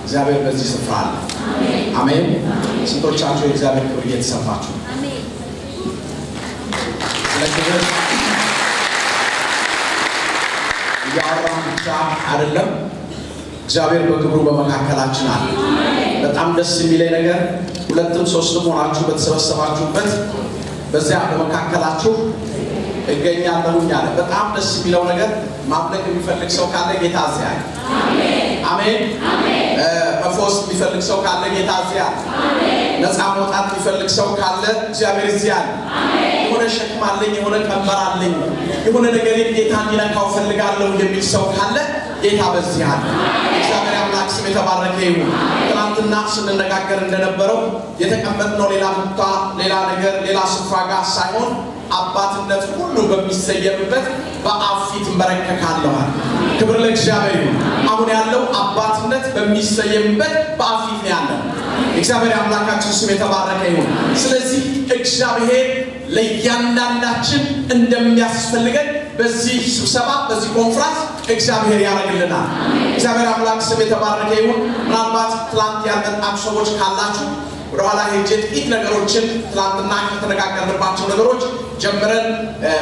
እግዚአብሔር በዚህ ስፍራ አለ አሜን ስንቶቻችሁ የእግዚአብሔር ክብር እየተሰማችሁ አሜን ስለዚህ ያራም ብቻ አይደለም እግዚአብሔር በክብሩ በመካከላችን አለ በጣም ደስ የሚለኝ ነገር ሁለቱም ሶስቱም ሆናችሁ በተሰበሰባችሁበት በዚያ በመካከላችሁ እገኛለሁኝ አለ በጣም ደስ የሚለው ነገር ማምለክ የሚፈልግ ሰው ካለ ጌታ እዚያ አሜን አሜን መፎስ የሚፈልግ ሰው ካለ ጌታ እዚያ አሜን ነፃ መውጣት የሚፈልግ ሰው ካለ እግዚአብሔር እዚያ አሜን የሆነ ሸክም አለኝ የሆነ ቀንበር አለኝ የሆነ ነገር ጌታ እንዲነካው ፈልጋለሁ የሚል ሰው ካለ ጌታ በዚህ አለ እግዚአብሔር አምላክ ስም የተባረከ ይሁን ትናንትና ስንነጋገር እንደነበረው የተቀመጥነው ሌላ ቦታ ሌላ ነገር ሌላ ስፍራ ጋር ሳይሆን አባትነት ሁሉ በሚሰየምበት በአፊት መረከካለሁ ክብር ለእግዚአብሔር ይሁን አሁን ያለው አባትነት በሚሰየምበት በአፊት ነው ያለው እግዚአብሔር አምላካችን ስም የተባረከ ይሁን ስለዚህ እግዚአብሔር ለያንዳንዳችን እንደሚያስፈልገን በዚህ ስብሰባ በዚህ ኮንፈረንስ እግዚአብሔር ያረግልናል እግዚአብሔር አምላክ ስም የተባረከ ይሁን ምናልባት ትላንት ያልመጣችሁ ሰዎች ካላችሁ ወደ ኋላ ሄጄ ጥቂት ነገሮችን ትላንትና ከተነጋገርንባቸው ነገሮች ጀምረን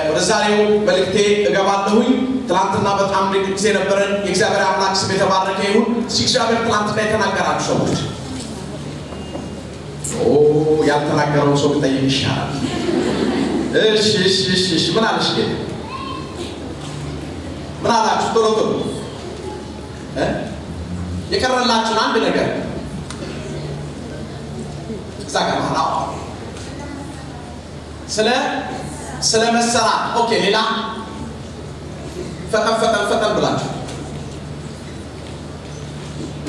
ወደ ዛሬው መልእክቴ እገባለሁኝ ትላንትና በጣም ድንቅ ጊዜ ነበረን የእግዚአብሔር አምላክ ስም የተባረከ ይሁን እግዚአብሔር ትላንትና የተናገራችሁ ሰዎች ያልተናገረው ሰው ብጠይቅ ይሻላል እሺ ምን አለሽ ግን ምን አላችሁ ቶሎ ቶሎ የቀረላችሁ አንድ ነገር ዛጋና ስለ መሰራ ኦኬ ሌላ ፈጠን ብላችሁ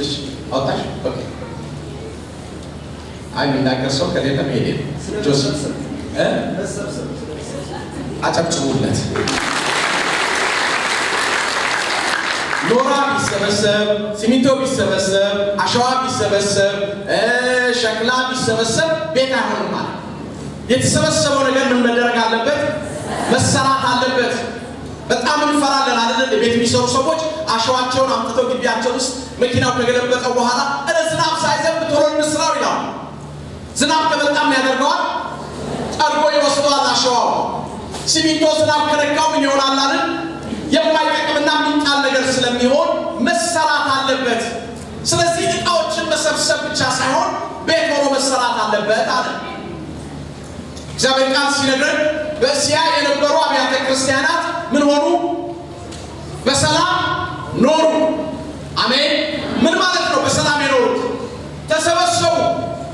እሺ አውጣሽ ኦኬ አይ ምናገር ሰው ከሌለ መሄድ ጆሴፍ አጨብጭቡለት ኖራ ቢሰበሰብ ሲሚንቶ ቢሰበሰብ አሸዋ ቢሰበሰብ ሸክላ ቢሰበሰብ ቤት አይሆንም ማለት የተሰበሰበው ነገር ምን መደረግ አለበት መሰራት አለበት በጣም እንፈራለን አይደል ቤት የሚሰሩ ሰዎች አሸዋቸውን አምጥተው ግቢያቸው ውስጥ መኪናው ከገለበጠው በኋላ ዝናብ ሳይዘንብ ቶሎ እንስራው ይላል ዝናብ ከመጣም ያደርገዋል ጠርጎ ይወስደዋል አሸዋው ሲሚንቶ ዝናብ ከነካው ምን ይሆናል አይደል የማይጠቅምና የሚጣል ነገር ስለሚሆን መሰራት አለበት ስለዚህ እቃዎችን መሰብሰብ ብቻ ሳይሆን ቤት ሆኖ መሰራት አለበት አለ እግዚአብሔር ቃል ሲነግረን በእስያ የነበሩ አብያተ ክርስቲያናት ምን ሆኑ በሰላም ኖሩ አሜን ምን ማለት ነው በሰላም የኖሩት ተሰበሰቡ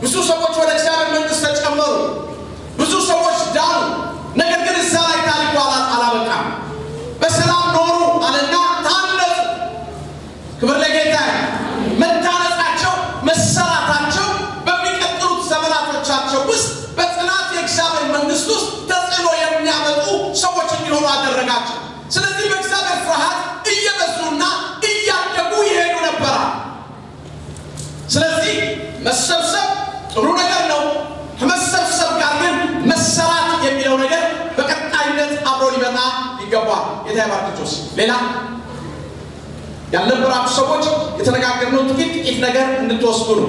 ብዙ ሰዎች ወደ እግዚአብሔር መንግስት ተጨመሩ ብዙ ሰዎች ዳኑ ነገር ግን እዛ ላይ ታሪኩ አላበቃም በሰላም ኖሩ አለና ታነጹ ክብር ለጌታ መታነጻቸው መሰራታቸው በሚቀጥሉት ዘመናቶቻቸው ውስጥ በጽናት የእግዚአብሔር መንግስት ውስጥ ተጽዕኖ የሚያመጡ ሰዎች እንዲሆኑ አደረጋቸው ስለዚህ በእግዚአብሔር ፍርሃት እየበዙና እያደጉ ይሄዱ ነበር ስለዚህ መሰብሰብ ጥሩ ነገር ነው ከመሰብሰብ ጋር ግን መሰራት የሚለው ነገር በቀጣይነት አብሮ ሊመጣ ይገባል የታይባርክቶስ ሌላ ያለበራችሁ ሰዎች የተነጋገርነው ጥቂት ነገር እንድትወስዱ ነው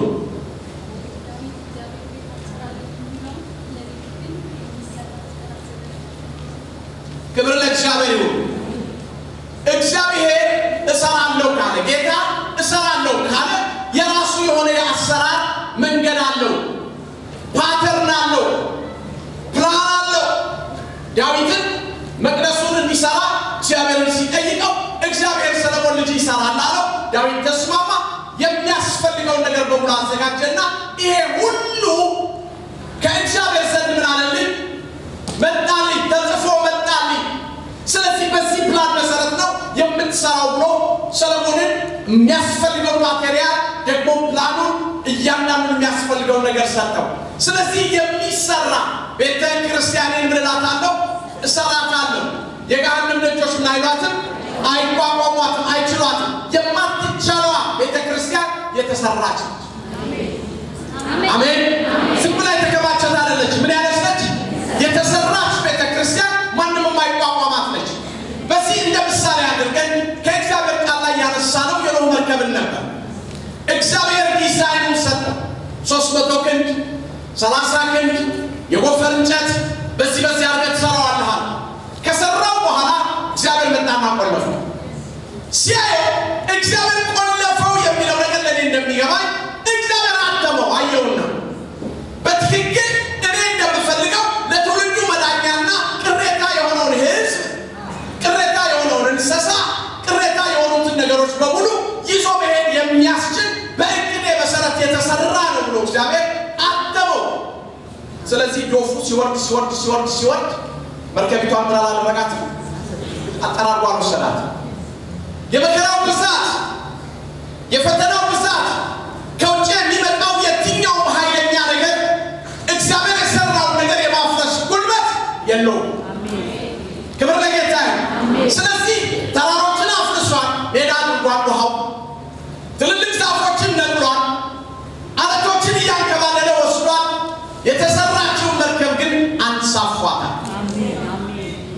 ክብር ለእግዚአብሔር ይሁን እግዚአብሔር እሰራለሁ ካለ ጌታ እሰራለሁ ካለ የራሱ የሆነ የአሰራር መንገድ አለው ፓተርን አለው ፕላን አለው ዳዊትን መቅደሱን እንዲሰራ እግዚአብሔርን ሲጠይቀው እግዚአብሔር ሰለሞን ልጅ ይሰራል አለው ዳዊት ተስማማ የሚያስፈልገው ነገር በሙሉ አዘጋጀና ይሄ ሁሉ ከእግዚአብሔር ዘንድ ምን አለልኝ መጣልኝ ተጽፎ መጣልኝ ስለዚህ በዚህ ፕላን መሰረት ነው የምትሰራው ብሎ ሰለሞንን የሚያስፈልገው ማቴሪያል ደግሞ ፕላኑን እያንዳንዱ የሚያስፈልገው ነገር ሰጠው ስለዚህ የሚሰራ ቤተ ክርስቲያንን ምንላታለው እሰራታለሁ የጋንም ደጆች ምናይባትም አይቋቋሟትም አይችሏትም የማትቻለዋ ቤተ ክርስቲያን የተሰራች አሜን ዝም ብላ የተከማቸት አይደለች ምን ያለች የተሰራች ቤተ ክርስቲያን ማንንም የማይቋቋማት ነች በዚህ እንደ ምሳሌ አድርገን ከእግዚአብሔር ቃል ላይ ያነሳነው የኖህ መርከብን ነበር እግዚአብሔር ዲዛይኑን ሰጠ 300 ክንድ 30 ክንድ የጎፈር እንጨት በዚህ አርገት ሰራዋለህ ከሰራው በኋላ እግዚአብሔር መጣና ቆለፈው ሲያየው እግዚአብሔር ቆለፈው የሚለው ነገር ለኔ እንደሚገባኝ እግዚአብሔር አተመው አየውና በትክክል እኔ እንደምፈልገው ለትውልዱ መዳኛና ቅሬታ የሆነውን ህዝብ ቅሬታ የሆነውን እንስሳ ቅሬታ የሆኑትን ነገሮች በሙሉ ይዞ መሄድ የሚያስችል በእቅዴ መሰረት የተሰራ ነው ብሎ እግዚአብሔር አተመው ስለዚህ ዶፉ ሲወርድ መርከቢቷን ብራላ አደረጋት አጠራርጓ ወሰዳት የመከራው ብዛት የፈተናው ብዛት ከውጭ የሚመጣው የትኛው ኃይለኛ ነገር እግዚአብሔር የሰራው ነገር የማፍረስ ጉልበት የለውም ክብር ለጌታ ስለዚህ ተራሮችን አፍርሷል ሜዳ አድርጓል ውሃው ትልልቅ ዛፎችን ነቅሏል አለቶችን እያንከባለለ ወስዷል የተሰራችው መርከብ ግን አንሳፏታል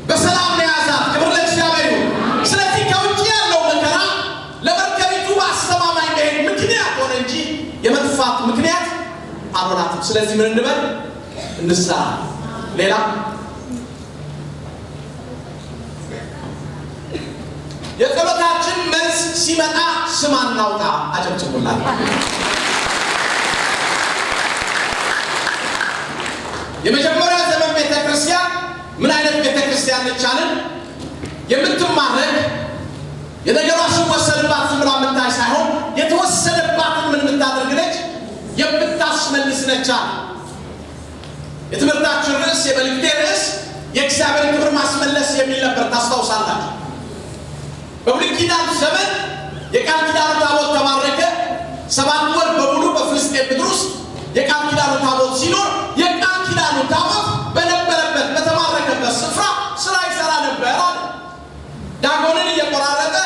በሰላም ያዛት ክብር ለእግዚአብሔር ስለዚህ ከውጭ ያለው መከራ ለመርከቢቱ አስተማማኝ መሄድ ምክንያት ሆነ እንጂ የመጥፋት ምክንያት አልሆናትም ስለዚህ ምን እንበል እንስራ ሌላ የጸሎታችን መልስ ሲመጣ ስም አናውጣ አጨብጭቡላት የመጀመሪያ ዘመን ቤተክርስቲያን ምን አይነት ቤተክርስቲያን ነቻለን የምትማረክ የነገሯ ሲወሰድባት ዝምራ ምንታይ ሳይሆን የተወሰደባትን ምን ምታደርግ ነች የምታስመልስ ነች የትምህርታችን ርዕስ የመልእክቴ ርዕስ የእግዚአብሔር ክብር ማስመለስ የሚል ነበር ታስታውሳላችሁ በብሉይ ኪዳን ዘመን የቃል ኪዳኑ ታቦት ተማረከ 7 ወር በሙሉ በፍልስጤም ምድር ውስጥ የቃል ኪዳኑ ታቦት ሲኖር የቃል ኪዳኑ ታቦት በነበረበት በተማረከበት ስፍራ ስራ ይሰራ ነበር ዳጎንን እየቆራረጠ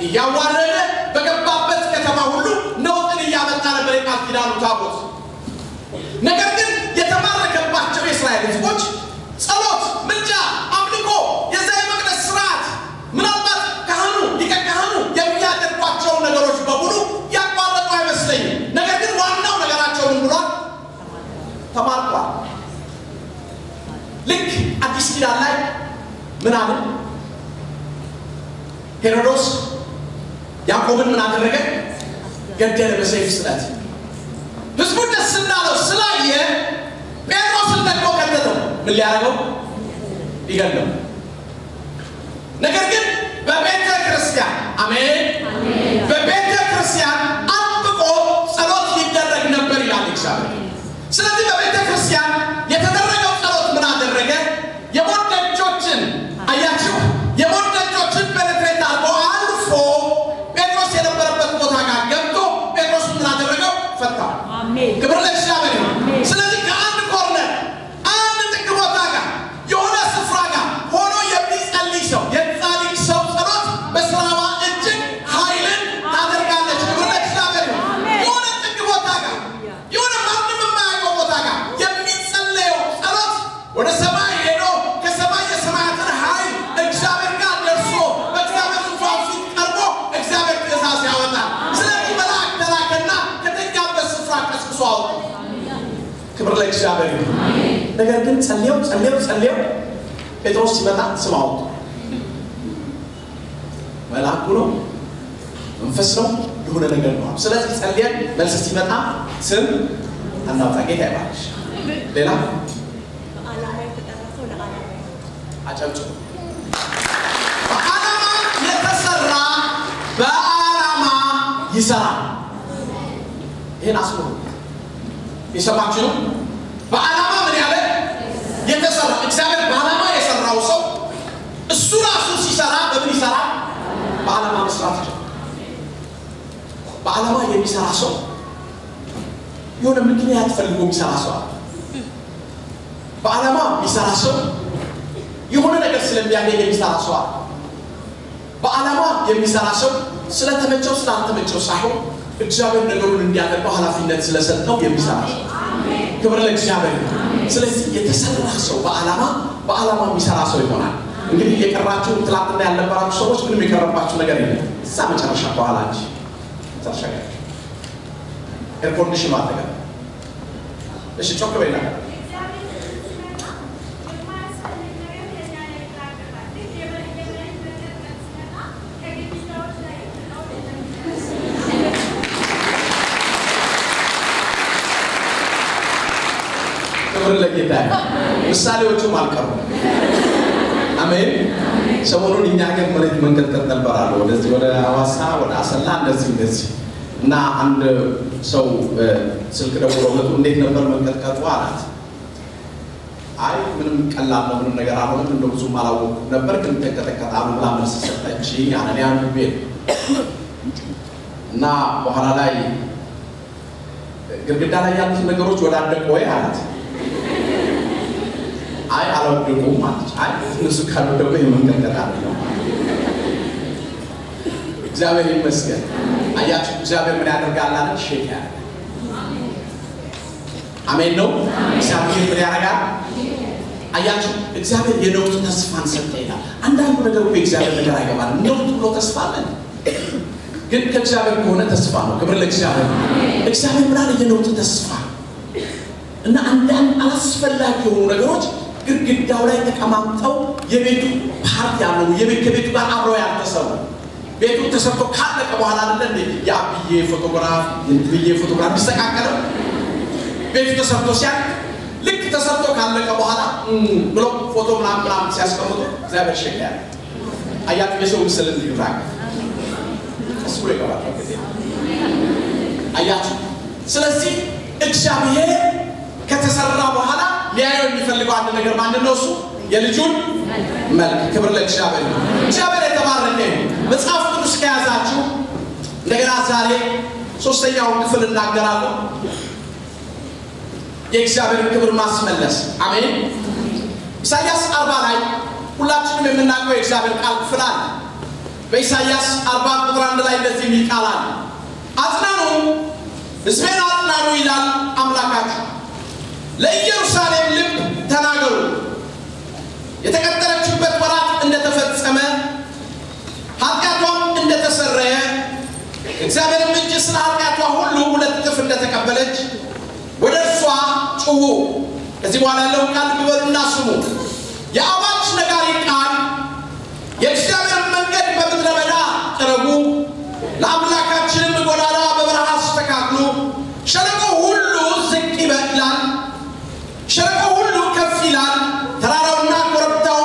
እያዋረደ በገባበት ከተማ ሁሉ ነውጥን እያመጣ ነበር የቃል ኪዳኑ ታቦት ነገር ግን የተማረከባቸው የእስራኤል ሕዝቦች ጸሎት ምልጃ አምልኮ የዘይ መቅደስ ስርዓት ምናልባት ካህኑ ሊቀ ካህኑ የሚያደርጓቸው ነገሮች በሙሉ ያቋረጡ አይመስለኝም ነገር ግን ዋናው ነገራቸው ምን ብሏል ተማርኳል ልክ አዲስ ኪዳን ላይ ምን አለ ሄሮድስ ያዕቆብን ምን አደረገ ገደለ በሰይፍ ስለት ህዝቡ ደስ እንዳለው ስላየ ጴጥሮስን ደግሞ ከተተው ምን ሊያደርገው ይገድለው ነገር ግን በቤተ ክርስቲያን አሜን በቤተ ክርስቲያን አጥብቆ ጸሎት ይደረግ ነበር ይላል እግዚአብሔር ስለዚህ በቤተ ክርስቲያን የተደረገው ጸሎት ምን አደረገ የሞደጆችን አያችሁ የሞደጆችን በለትሬት አርጎ አልፎ ጴጥሮስ የነበረበት ቦታ ጋር ገብቶ ጴጥሮስ ምን አደረገው ፈታው አሜን ክብር ለእግዚአብሔር ስለዚህ ከአንድ ኮርነር አንድ ጥግ ቦታ ጋር የሆነ ስፍራ ጋር ሆኖ የሚጸልይ ሰው የጻድቅ ሰው ጸሎት በስራዋ እጅግ ኃይልን ታደርጋለች ክብር ለእግዚአብሔር የሆነ ጥግ ቦታ ጋር የሆነ ማንም የማያውቀው ቦታ ጋር የሚጸለየው ጸሎት ወደ ሰማይ ሄዶ ከሰማይ የሰማያትን ኃይል እግዚአብሔር ጋር ደርሶ በእግዚአብሔር ዙፋን ፊት ቀርቦ እግዚአብሔር ትእዛዝ ያወጣል ስለዚህ መልአክ ተላከና ከተኛበት ስፍራ ቀስቅሶ አወጣው ክብር ለእግዚአብሔር ነገር ግን ጸልየው ጴጥሮስ ሲመጣ ስም አወጡ መልአኩ ነው መንፈስ ነው የሆነ ነገር ነው ስለዚህ ጸልየን መልስ ሲመጣ ስም አናውጣ ጌታ ይባርክሽ ሌላ በዓላማ የተጠራው ለዓላማ አጨብጭቡ በዓላማ የተሰራ በዓላማ ይሰራል ይሄን አስቡ የሰማችሁ ነው በዓላማ ምን ያለ የተሰራ እግዚአብሔር በዓላማ የሰራው ሰው እሱ ራሱ ሲሰራ በምን ይሰራል በዓላማ መስራት ይችላል በዓላማ የሚሰራ ሰው የሆነ ምክንያት ፈልጎ የሚሰራ ሰው በዓላማ የሚሰራ ሰው የሆነ ነገር ስለሚያገኝ የሚሰራ ሰው በዓላማ የሚሰራ ሰው ስለተመቸው ስላልተመቸው ሳይሆን እግዚአብሔር ነገሩን እንዲያደርገው ኃላፊነት ስለሰጠው የሚሰራ ሰው ክብር ለእግዚአብሔር ስለዚህ የተሰራ ሰው በዓላማ የሚሰራ ሰው ይሆናል እንግዲህ የቀራችሁ ትላንትና ያለባችሁ ሰዎች ምንም የቀረባችሁ ነገር የለም እዛ መጨረሻ በኋላ እንጂ ተሻገራችሁ ኤር ኮንዲሽን አጠገብ እሺ ጮክ በይና ለጌታ ምሳሌዎቹ ማልቀሩ አሜን ሰሞኑን እኛ ሀገር መሬት መንቀጥቀጥ ነበር ወደዚህ ወደ ሐዋሳ ወደ አሰላ እንደዚህ እና አንድ ሰው ስልክ ደውሎ መጥቶ እንዴት ነበር መንቀጥቀጡ አላት አይ ምንም ቀላል ነው ምንም ነገር አልሆነም እንደው ብዙም አላወኩም ነበር ግን ተንቀጠቀጠ ብላ መልስ ሰጠች ያኔ አንዱ ቤት እና በኋላ ላይ ግድግዳ ላይ ያሉት ነገሮች ወዳደቁ ወይ አላት አይ አላወደቁም ማለት አይ እነሱ ካልወደቁ የመንቀጥቀጥ አይደለም እግዚአብሔር ይመስገን አያችሁ እግዚአብሔር ምን ያደርጋል አለ ሼክ ያደርጋል አሜን ነው እግዚአብሔር ምን ያደርጋል አያችሁ እግዚአብሔር የነውጥ ተስፋን ሰጠ ይላል አንዳንዱ ነገር እኮ እግዚአብሔር ነገር አይገባል ነውጥ ብሎ ተስፋ አለ ግን ከእግዚአብሔር ከሆነ ተስፋ ነው ክብር ለእግዚአብሔር እግዚአብሔር ምን አለ የነውጥ ተስፋ እና አንዳንድ አላስፈላጊ የሆኑ ነገሮች ግድግዳው ላይ ተቀማምጠው የቤቱ ፓርት ያለው ከቤቱ ጋር አብረው ያልተሰሩ ቤቱ ተሰርቶ ካለቀ በኋላ አይደል ያብዬ ፎቶግራፍ ይስተካከለው ቤቱ ተሰርቶ ሲያልቅ ልክ ተሰርቶ ካለቀ በኋላ ብሎ ፎቶ ምናምን ሲያስቀምጡ እግዚአብሔር ሸክ ያለ አያት የሰው ምስል እንዲራቅ እሱ ይገባል አያት ስለዚህ እግዚአብሔር ከተሰራ በኋላ ሊያየው የሚፈልገው አንድ ነገር ማንነው እሱ የልጁን መልክ ክብር ለእግዚአብሔር እግዚአብሔር የተባረከ መጽሐፍ ቅዱስ ከያዛችሁ እንደገና ዛሬ ሶስተኛውን ክፍል እናገራለሁ የእግዚአብሔር ክብር ማስመለስ አሜን ኢሳይያስ 40 ላይ ሁላችንም የምናውቀው የእግዚአብሔር ቃል ክፍል አለ በኢሳይያስ 40 ቁጥር 1 ላይ እንደዚህ የሚል ቃል አለ አጽናኑ ሕዝቤን አጽናኑ ይላል አምላካችሁ ለኢየሩሳሌም ልብ ተናገሩ የተቀጠረችበት ወራት እንደተፈጸመ ኃጢአቷም እንደተሰረየ እግዚአብሔር እጅ ስለ ኃጢአቷ ሁሉ ሁለት እጥፍ እንደተቀበለች ወደ እርሷ ጩኹ እዚህ በኋላ ያለው ቃል ቢበሉና ስሙ የአዋጅ ነጋሪ ቃል የእግዚአብሔር መንገድ በምድረ በዳ ጥረጉ ለአምላካችንም ጎዳና በበረሃ አስተካክሉ ሸለቆ ሁሉ ዝቅ ይበላል ሸለቆ ሁሉ ከፍ ይላል ተራራውና ኮረብታው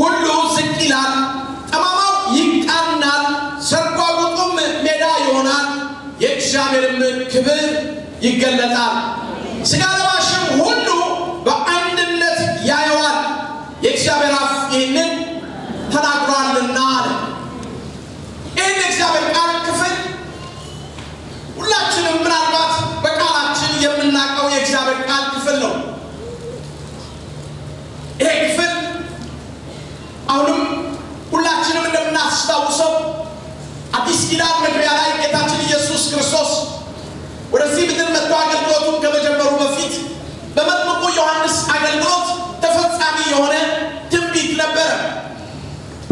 ሁሉ ዝቅ ይላል ጠማማው ይቃናል ሰርጓጉጡም ሜዳ ይሆናል የእግዚአብሔርም ክብር ይገለጣል ሥጋ ለባሽም ሁሉ በአንድነት ያየዋል የእግዚአብሔር አፍ ይህንን ተናግሯልና አለ ይህን የእግዚአብሔር ቃል ክፍል ሁላችንም ምናልባት በቃላችን የምናውቀው የእግዚአብሔር ቃል ክፍል ነው ይሄ ክፍል አሁንም ሁላችንም እንደምናስታውሰው አዲስ ኪዳን መግቢያ ላይ ጌታችን ኢየሱስ ክርስቶስ ወደዚህ ምድር መጥቶ አገልግሎቱን ከመጀመሩ በፊት በመጥምቁ ዮሐንስ አገልግሎት ተፈጻሚ የሆነ ትንቢት ነበረ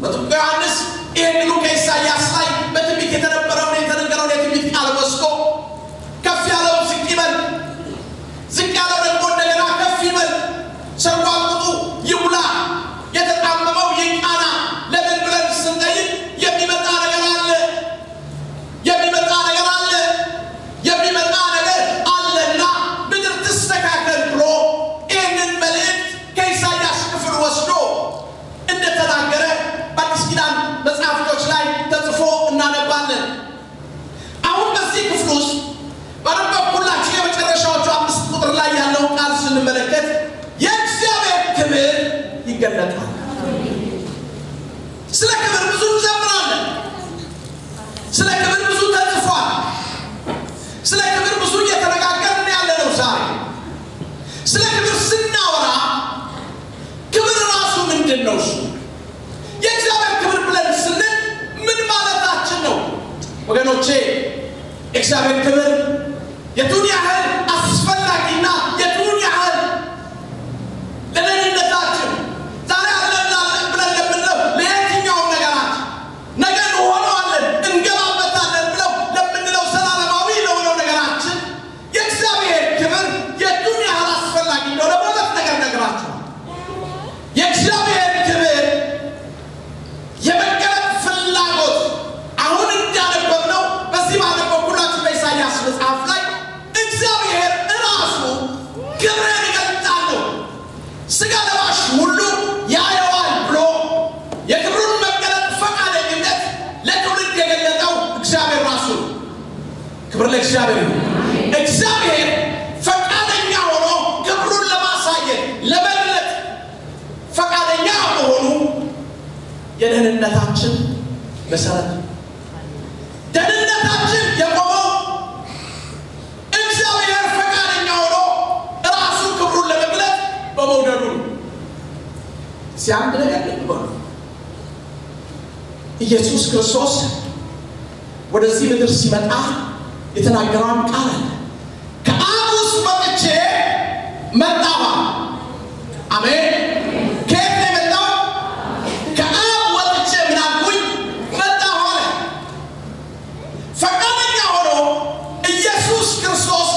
መጥምቁ ዮሐንስ ይህንኑ ከኢሳይያስ ላይ በትንቢት የተነበረውን የተነገረውን የትንቢት ቃል ወስዶ ከፍ ያለው ዝቅ ይበል ዝቅ ያለው ደግሞ እንደገና ከፍ ይበል ሰርጓጉጡ ይሙላ የተጣመመው ይቃና ለምን ብለን ስንጠይቅ የሚመጣ ነገር አለና ምድር ትስተካከል ብሎ ይህንን መልእክት ከኢሳይያስ ክፍል ወስዶ እንደተናገረ በአዲስ ኪዳን መጽሐፍቶች ላይ ተጽፎ እናነባለን አሁን በዚህ ክፍል ውስጥ ባነበብኩላችሁ የመጨረሻዎቹ 5 ቁጥር ላይ ያለው ቃል ስንመለከት የእግዚአብሔር ክብር ይገለጣል ስለ ክብር ብዙ እንዘምራለን ስለ ክብር ብዙ ተጽፏል ስለ ክብር ብዙ እየተነጋገርን ያለነው ዛሬ ስለ ክብር ስናወራ ክብር ራሱ ምንድነው እሱ የእግዚአብሔር ክብር ብለን ስንል ምን ማለታችን ነው ወገኖቼ እግዚአብሔር ክብር የቱን ያህል አስፈላጊና የቱን ያህል ለደህንነታችን ዛሬ አለን ብለን ለምንለው ለየትኛው ነገራችን ነገ እንሆነዋለን እንገባበታለን ብለው ለምንለው ሰላማዊ ለሆነው ነገራችን ክብር ለእግዚአብሔር ይሁን። እግዚአብሔር ፈቃደኛ ሆኖ ክብሩን ለማሳየት ለመግለጥ ፈቃደኛ መሆኑ የደህንነታችን መሰረት ነው። ደህንነታችን የቆመው እግዚአብሔር ፈቃደኛ ሆኖ ራሱ ክብሩን ለመግለጥ በመውደዱ ነው። ሲያንድ ነገር ልትበሉ ኢየሱስ ክርስቶስ ወደዚህ ምድር ሲመጣ የተናገረው ቃል አለ። ከአብ ውስጥ መጥቼ መጣሁ። አሜን። ከየት ነው የመጣው? ከአብ ወጥቼ ምን አልኩኝ? መጣሁ አለ። ፈቃደኛ ሆኖ ኢየሱስ ክርስቶስ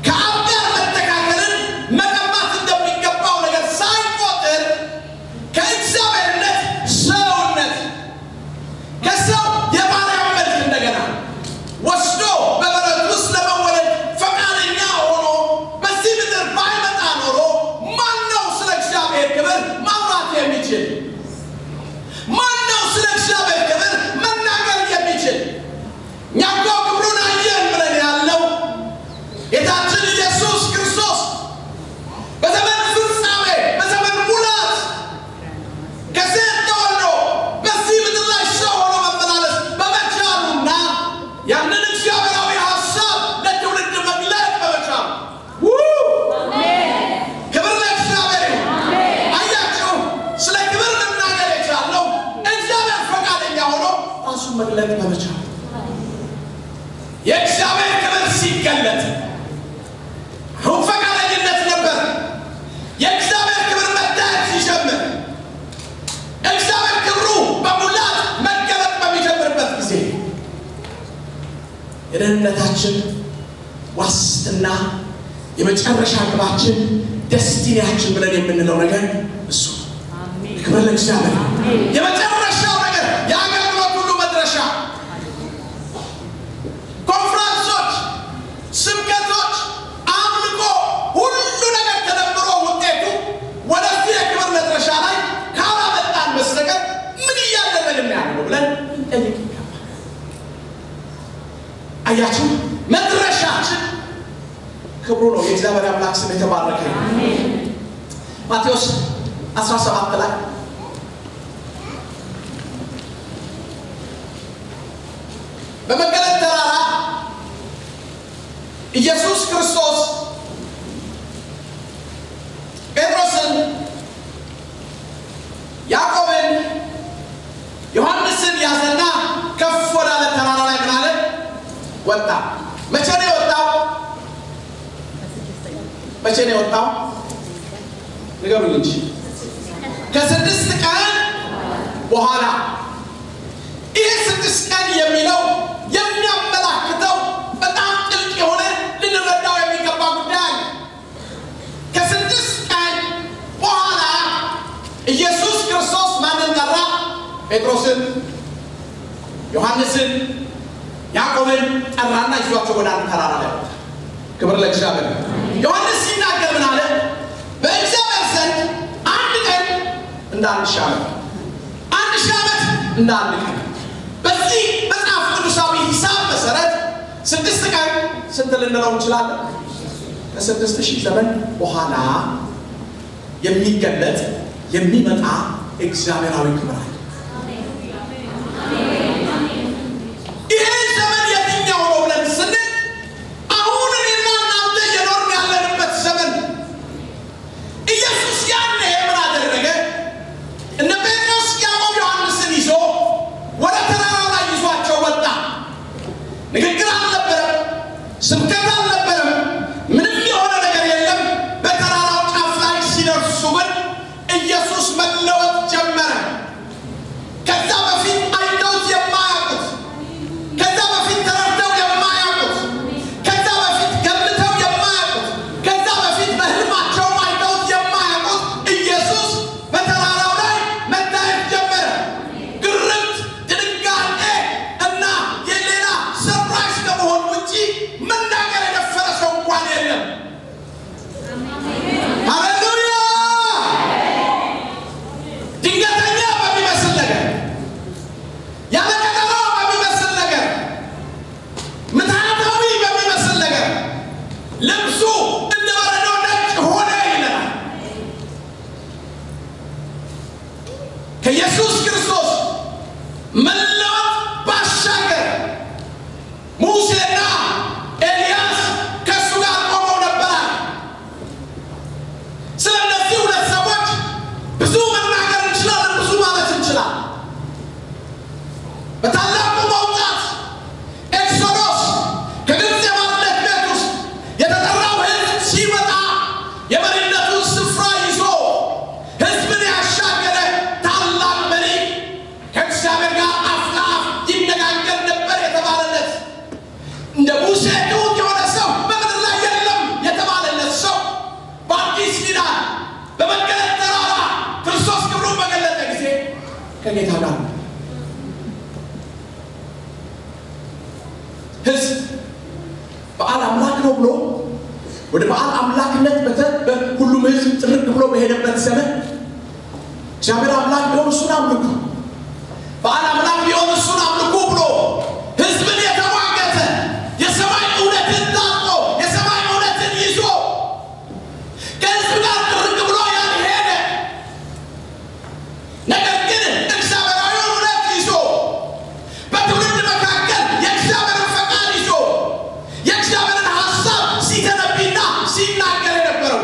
ከአብ ጋር መተካከልን መቀማት እንደሚገባው ነገር ሳይቆጥር ከእግዚአብሔርነት ሰውነት ከሰው የባሪያ መልክ እንደገና ወስዶ በበረት ውስጥ ለመወለድ ፈቃደኛ ሆኖ በዚህ ምድር ባይመጣ ኖሮ ማነው ስለ እግዚአብሔር ክብር ማውራት የሚችል? ማነው ስለ እግዚአብሔር ክብር መናገር የሚችል? እኛ እኮ ክብሩን አየን ብለን ያለው ጌታችን ኢየሱስ ክርስቶስ በዘመን ፍጻሜ በዘመን ሙላት ከሴት ተወልዶ በዚህ ምድር ላይ ሰው ሆኖ መመላለስ በመቻሉና ያንን እግዚአብሔራዊ ሀሳብ ለትውልድ መግለጥ በመቻሉ ክብር ለእግዚአብሔር ይሁን። አያችሁ፣ ስለ ክብር መናገር የቻለው እግዚአብሔር ፈቃደኛ ሆኖ ራሱን መግለጥ በመቻሉ የእግዚአብሔር ክብር ሲገለጥ አሁን ፈቃደኝነት ነበር። የእግዚአብሔር ክብር መታየት ሲጀምር እግዚአብሔር ክብሩ በሙላት መገለጥ በሚጀምርበት ጊዜ የደህንነታችን ዋስትና የመጨረሻ ግባችን ደስቲኒያችን ብለን የምንለው ነገር እሱ አሜን። ክብር ለእግዚአብሔር። የመጨረሻው ነገር የአገልግሎት ሁሉ መድረሻ ኮንፈረንሶች፣ ስብከቶች፣ አምልኮ ሁሉ ነገር ተደምሮ ውጤቱ ወደዚህ የክብር መድረሻ ላይ ካላመጣን በስተቀር ምን እያደረግን ያለው ብለን እንጠይቅ ይገባል። አያችሁ፣ መድረሻችን ክብሩ ነው። የእግዚአብሔር አምላክ ስም የተባረከ ይሁን። ማቴዎስ 17 ላይ በመገለጥ ተራራ ኢየሱስ ክርስቶስ ጴጥሮስን፣ ያዕቆብን፣ ዮሐንስን ያዘና ከፍ ወዳለ ተራራ ላይ ምን አለ? ወጣ። መቼ ነው የወጣው? መቼ ነው የወጣው? ንገሩኝ እንጂ። ከ6 ቀን በኋላ። ይህ 6 ቀን የሚለው የሚያመላክተው በጣም ጥልቅ የሆነ ልንረዳው የሚገባ ጉዳይ አለ። ከ6 ቀን በኋላ ኢየሱስ ክርስቶስ ማንን ጠራ? ጴጥሮስን፣ ዮሐንስን፣ ያዕቆብን ጠራና ይዟቸው ወደ አንድ ተራራ ላይ ወጣ። ክብር ለእግዚአብሔር። ዮሐንስ ሲናገር ምን አለ? በእግዚአብሔር ዘንድ አንድ ቀን እንደ 1000 ዓመት፣ 1000 ዓመት እንደ አንድ ቀን። በዚህ መጽሐፍ ቅዱሳዊ ሂሳብ መሰረት 6 ቀን ስንት ልንለው እንችላለን? ከ6000 ዘመን በኋላ የሚገለጥ የሚመጣ እግዚአብሔራዊ ክብር አለ። ይሄ ዘመን የትኛው ነው ብለን ስንል አሁን እኔና እናንተ እየኖርን ያለንበት ዘመን። ኢየሱስ ያኔ ምን አደረገ? እነ ጴጥሮስ፣ ያዕቆብ፣ ዮሐንስን ይዞ ወደ ተራራው ላይ ይዟቸው ወጣ። ንግግር አልነበረም፣ ስብከት አልነበረም፣ ምንም የሆነ ነገር የለም። በተራራው ጫፍ ላይ ሲደርሱ ግን ኢየሱስ መለወጥ ጀመረ። ከዛ በፊት አይተውት የማያውቁት፣ ከዛ በፊት ተረድተው የማያውቁት፣ ከዛ በፊት ገምተው የማያውቁት፣ ከዛ በፊት በህልማቸው አይተውት የማያውቁት ኢየሱስ በተራራው ላይ መታየት ጀመረ። ግርምት፣ ድንጋጤ እና የሌላ ሰርፕራይዝ ህዝብ በዓል አምላክ ነው ብሎ ወደ በዓል አምላክነት በሁሉም ህዝብ ጥርቅ ብሎ በሄደበት ዘመን እግዚአብሔር አምላክ ቢሆን እሱን አምልኩ በዓል አምላክ ቢሆን እሱን አምልኩ ብሎ ህዝብን የተሟገተ የሰማይ እውነትን ታጥቆ የሰማይ እውነትን ይዞ ከህዝብ ጋር ጥርቅ ብሎ ያልሄደ ነገር ግን እግዚአብሔራዊ እውነት ይዞ በትውልድ መካከል የእግዚአብሔርን ፈቃድ ይዞ የእግዚአብሔርን ሀሳብ ሲተነብይና ሲናገር የነበረው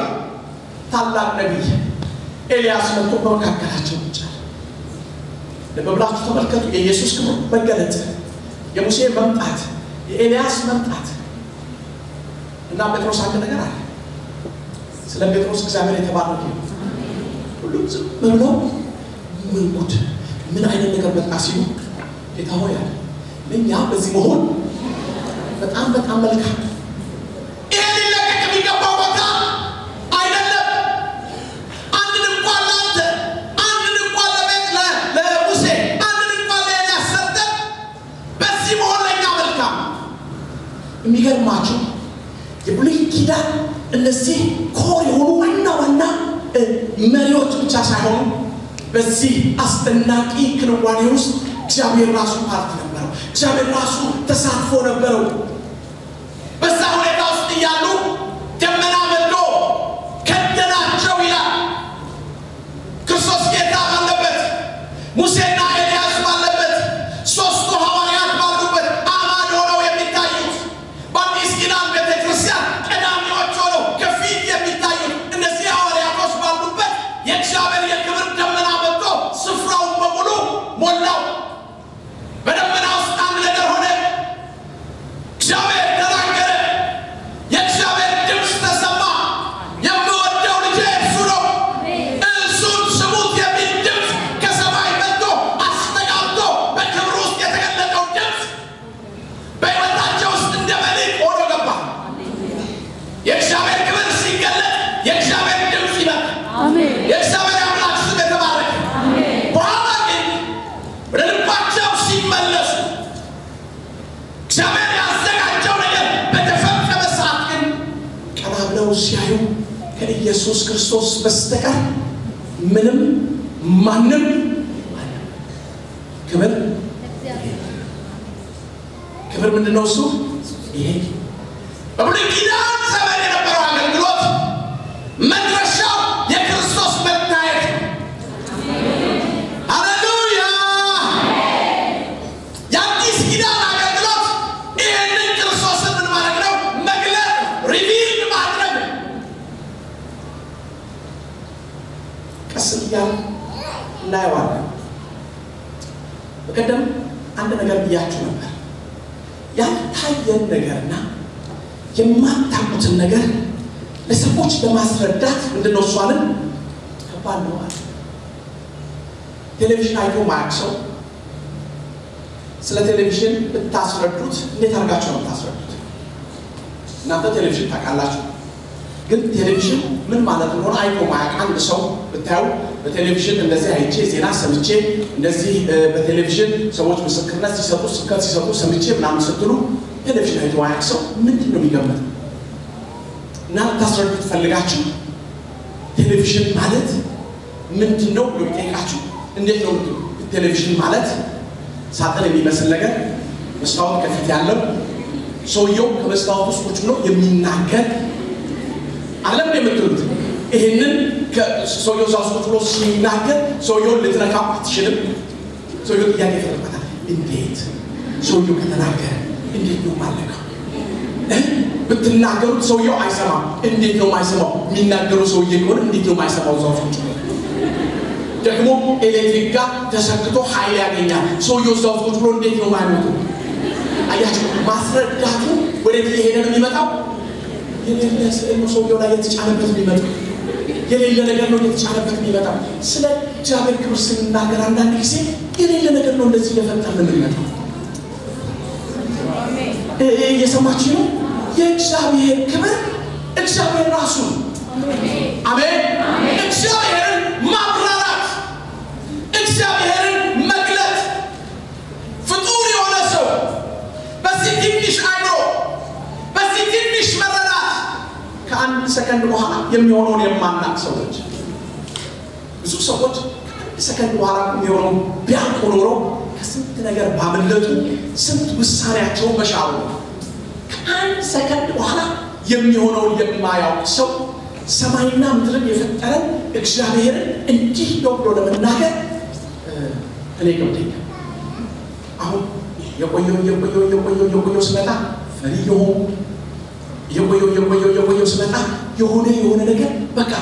ታላቅ ነቢይ ኤልያስ መጥቶ በመካከላቸው ይጫል ለበብላችሁ ተመልከቱ የኢየሱስ ክብር መገለጥ የሙሴ መምጣት የኤልያስ መምጣት እና ጴጥሮስ አንድ ነገር አለ ስለ ጴጥሮስ እግዚአብሔር የተባረከ ሁሉም ዝም ብሎ ምን ጉድ ምን አይነት ነገር መጣ ሲሉ ጌታ ሆይ አለ ለኛ በዚህ መሆን በጣም መልካም ይሄን ለቀቅ የሚገባው ቦታ አይደለም አንድ እንኳን ላንተ አንድ እንኳን ለሙሴ አንድ እንኳን ለኤልያስ ሰጠ በዚህ መሆን ለኛ መልካም የሚገርማችሁ የብሉይ ኪዳን እነዚህ ኮር የሆኑ ዋና መሪዎች ብቻ ሳይሆኑ በዚህ አስደናቂ ክንዋኔ ውስጥ እግዚአብሔር ራሱ ፓርት ነበረው እግዚአብሔር ራሱ ተሳትፎ ነበረው በዛ ሁኔታ ውስጥ ያሉ ደመና መጥቶ ከደናቸው ይላል ክርስቶስ ጌታ ባለበት ሙሴና ኤልያስ ባለበት ሶስቱ ሐዋርያት ባሉበት አማን ሆነው የሚታዩት በአዲስ ኪዳን ቤተክርስቲያን ቀዳሚዎች ሆነው ከፊት የሚታዩት እነዚህ ሐዋርያቶች ባሉበት የእግዚአብሔር የክብር ደመና መጥቶ ስፍራውን በሙሉ ሞላው በደመና ውስጥ አንድ ነገር ሆነ እግዚአብሔር ተናገረ የእግዚአብሔር ድምፅ ተሰማ የምወደው ልጄ እሱ ነው እሱን ስሙት የሚል ድምፅ ከሰማይ መጥቶ አስተጋብቶ በክብር ውስጥ የተገለጠው ድምፅ በሕይወታቸው ውስጥ እንደ መልሕቅ ሆኖ ገባ የእግዚአብሔር ክብር ሲገለጥ የእግዚአብሔር ድምፅ ይመጣል የእግዚአብሔር አምላክ ስም የተባረከ በኋላ ግን ወደ ልባቸው ሲመለሱ እግዚአብሔር ያዘጋጀው ነገር በተፈጸመ ሰዓት ግን ቀና ብለው ሲያዩ ከኢየሱስ ክርስቶስ በስተቀር ምንም ማንም ክብር ምንድነው እሱ ይሄ በብሉይ ኪዳን ዘመን የነበረው አገልግሎት መድረሻው የክርስቶስ መታየት ሃሌሉያ የአዲስ ኪዳን አገልግሎት ይህንን ክርስቶስን ምን ማድረግ ነው መግለጥ ሪቪል ማድረግ ቀስ እያልን እናየዋለን በቀደም አንድ ነገር ብያችሁ ነበር ያልታየን ነገርና የማታውቁትን ነገር ለሰዎች ለማስረዳት ምንድነው እሷልን ከባድ ነው አለ ቴሌቪዥን አይቶ ማያውቅ ሰው ስለ ቴሌቪዥን ብታስረዱት እንዴት አድርጋችሁ ነው ታስረዱት እናንተ ቴሌቪዥን ታውቃላችሁ ግን ቴሌቪዥን ምን ማለት እንደሆነ አይቶ ማያውቅ አንድ ሰው ብታዩ በቴሌቪዥን እንደዚህ አይቼ ዜና ሰምቼ እንደዚህ በቴሌቪዥን ሰዎች ምስክርነት ሲሰጡ ስብከት ሲሰጡ ሰምቼ ምናምን ስትሉ ቴሌቪዥን አይቶ ማያውቅ ሰው ምንድን ነው የሚገምተው እና ታስረዱት ፈልጋችሁ ቴሌቪዥን ማለት ምንድን ነው ብሎ ቢጠይቃችሁ እንዴት ነው ቴሌቪዥን ማለት ሳጥን የሚመስል ነገር መስታወት ከፊት ያለው ሰውየው ከመስታወት ውስጥ ቁጭ ብሎ የሚናገር ዓለም የምትሉት ይሄንን ከሰውየው ዛውስ ቁጭ ብሎ ሲናገር ሰውየው ልትነካው አትችልም ሰውየው ጥያቄ ይፈጥራል እንዴት ሰውየው ከተናገረ እንዴት ነው ማለካ ብትናገሩት ሰውየው አይሰማም እንዴት ነው ማይሰማው የሚናገረው ሰውዬ ከሆነ እንዴት ነው ማይሰማው ዛውስ ቁጭ ብሎ ደግሞ ኤሌክትሪክ ጋር ተሰክቶ ኃይል ያገኛል ሰውየው ዛውስ ቁጭ ብሎ እንዴት ነው ማይሞተው አያችሁ ማስረዳቱ ወዴት እየሄደ ነው የሚመጣው የሌለ ስዕል ሰውየው ላይ የተጫነበት የሚመጣው የሌለ ነገር ነው የተጫነበት የሚመጣው ስለ እግዚአብሔር ክብር ስንናገር አንዳንድ ጊዜ የሌለ ነገር ነው እንደዚህ እየፈጠርን የሚመጣው እየሰማችሁ ነው የእግዚአብሔር ክብር እግዚአብሔር ራሱ አሜን እግዚአብሔርን ማብራራት እግዚአብሔርን መግለጥ ፍጡር የሆነ ሰው በዚህ ትንሽ ከአንድ ሰከንድ በኋላ የሚሆነውን የማናቅ ሰዎች ብዙ ሰዎች ሰከንድ በኋላ የሚሆነው ቢያውቁ ኖሮ ከስንት ነገር ባመለጡ ስንት ውሳኔያቸውን በሻሩ ከአንድ ሰከንድ በኋላ የሚሆነውን የማያውቅ ሰው ሰማይና ምድርን የፈጠረ እግዚአብሔርን እንዲህ ነው ብሎ ለመናገር እኔ ገብተኛ አሁን የቆየው ስመጣ ፈሪ የቆየው ስመጣ የሆነ ነገር በቃ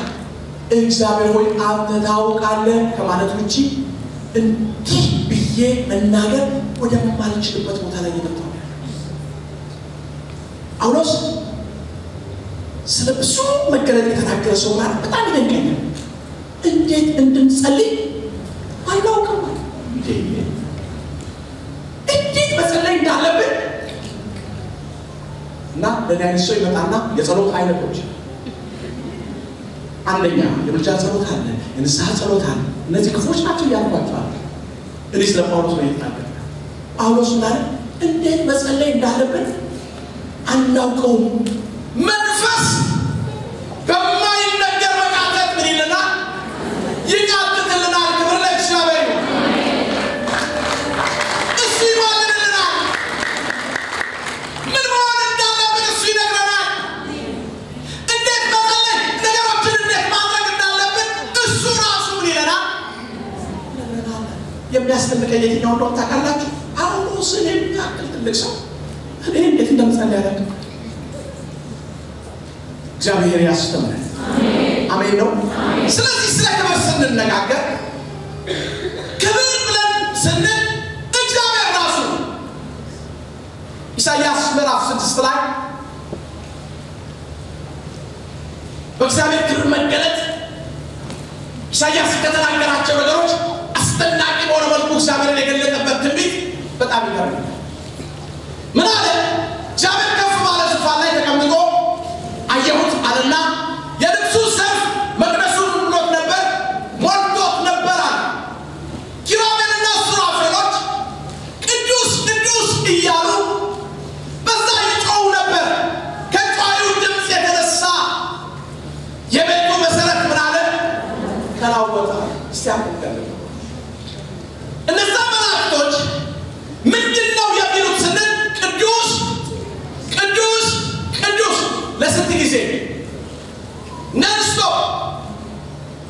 እግዚአብሔር ሆይ አንተ ታውቃለህ ከማለት ውጪ እንዲህ ብዬ መናገር ወደማልችልበት ቦታ ላይ የመጣው ጳውሎስ ስለ ብዙ መገለጥ የተናገረ ሰው ጋር በጣም ይደንቀኛል። እንዴት እንድንጸልይ አላውቅም። እንዴት መጸለይ እንዳለብን እና ለዳይ ሰው ይመጣና የጸሎት አይነቶች አንደኛ የምልጃ ጸሎት አለ፣ የንስሐ ጸሎት አለ። እነዚህ ክፉዎች ናቸው ያልኳቸዋል። እኔ ስለ ጳውሎስ ነው የተናገርኩት። ጳውሎስ ማለት እንዴት መጸለይ እንዳለብን አናውቀውም። መንፈስ በማይነገር መቃተት ምን ይለናል? ይቃትትልናል። ክብር ለእግዚአብሔር ይሁን። እሱ ይማልድልናል። ምን መሆን እንዳለብን እሱ ይነግረናል። እንዴት መጸለይ ነገሮችን እንዴት ማድረግ እንዳለብን እሱ ራሱ ምን ይለናል? የሚያስፈልገኝ የትኛው እንደሆነ ታውቃላችሁ? ጳውሎስን የሚያክል ትልቅ ሰው እኔ እንዴት እንደምጸልይ ያደርግ እግዚአብሔር ያስተምረን። አሜን ነው። ስለዚህ ስለ ክብር ስንነጋገር ክብር ብለን ስንል እግዚአብሔር ራሱ ኢሳይያስ ምዕራፍ 6 ላይ በእግዚአብሔር ክብር መገለጥ ኢሳይያስ ከተናገራቸው ነገሮች አስደናቂ በሆነ መልኩ እግዚአብሔርን የገለጠበት ትንቢት በጣም ይገርማል። ምን አለ? እግዚአብሔር ከፍ ባለ ዙፋን ላይ ተቀምጦ አየሁት አለና የልብሱ ዘርፍ መቅደሱን ሞልቶት ነበር አለ። ኪሩቤልና ሱራፌሎች ቅዱስ ቅዱስ እያሉ በዛ ይጮሁ ነበር። ከጮሁ ድምፅ የተነሳ የቤቱ መሰረት ምን አለ? ተናወጠ። እስቲ አትቀበሉ። እነዛ መላእክቶች ምንድነው የሚሉት ስንል ቅዱስ ቅዱስ ቅዱስ ለስንት ጊዜ ነንስቶ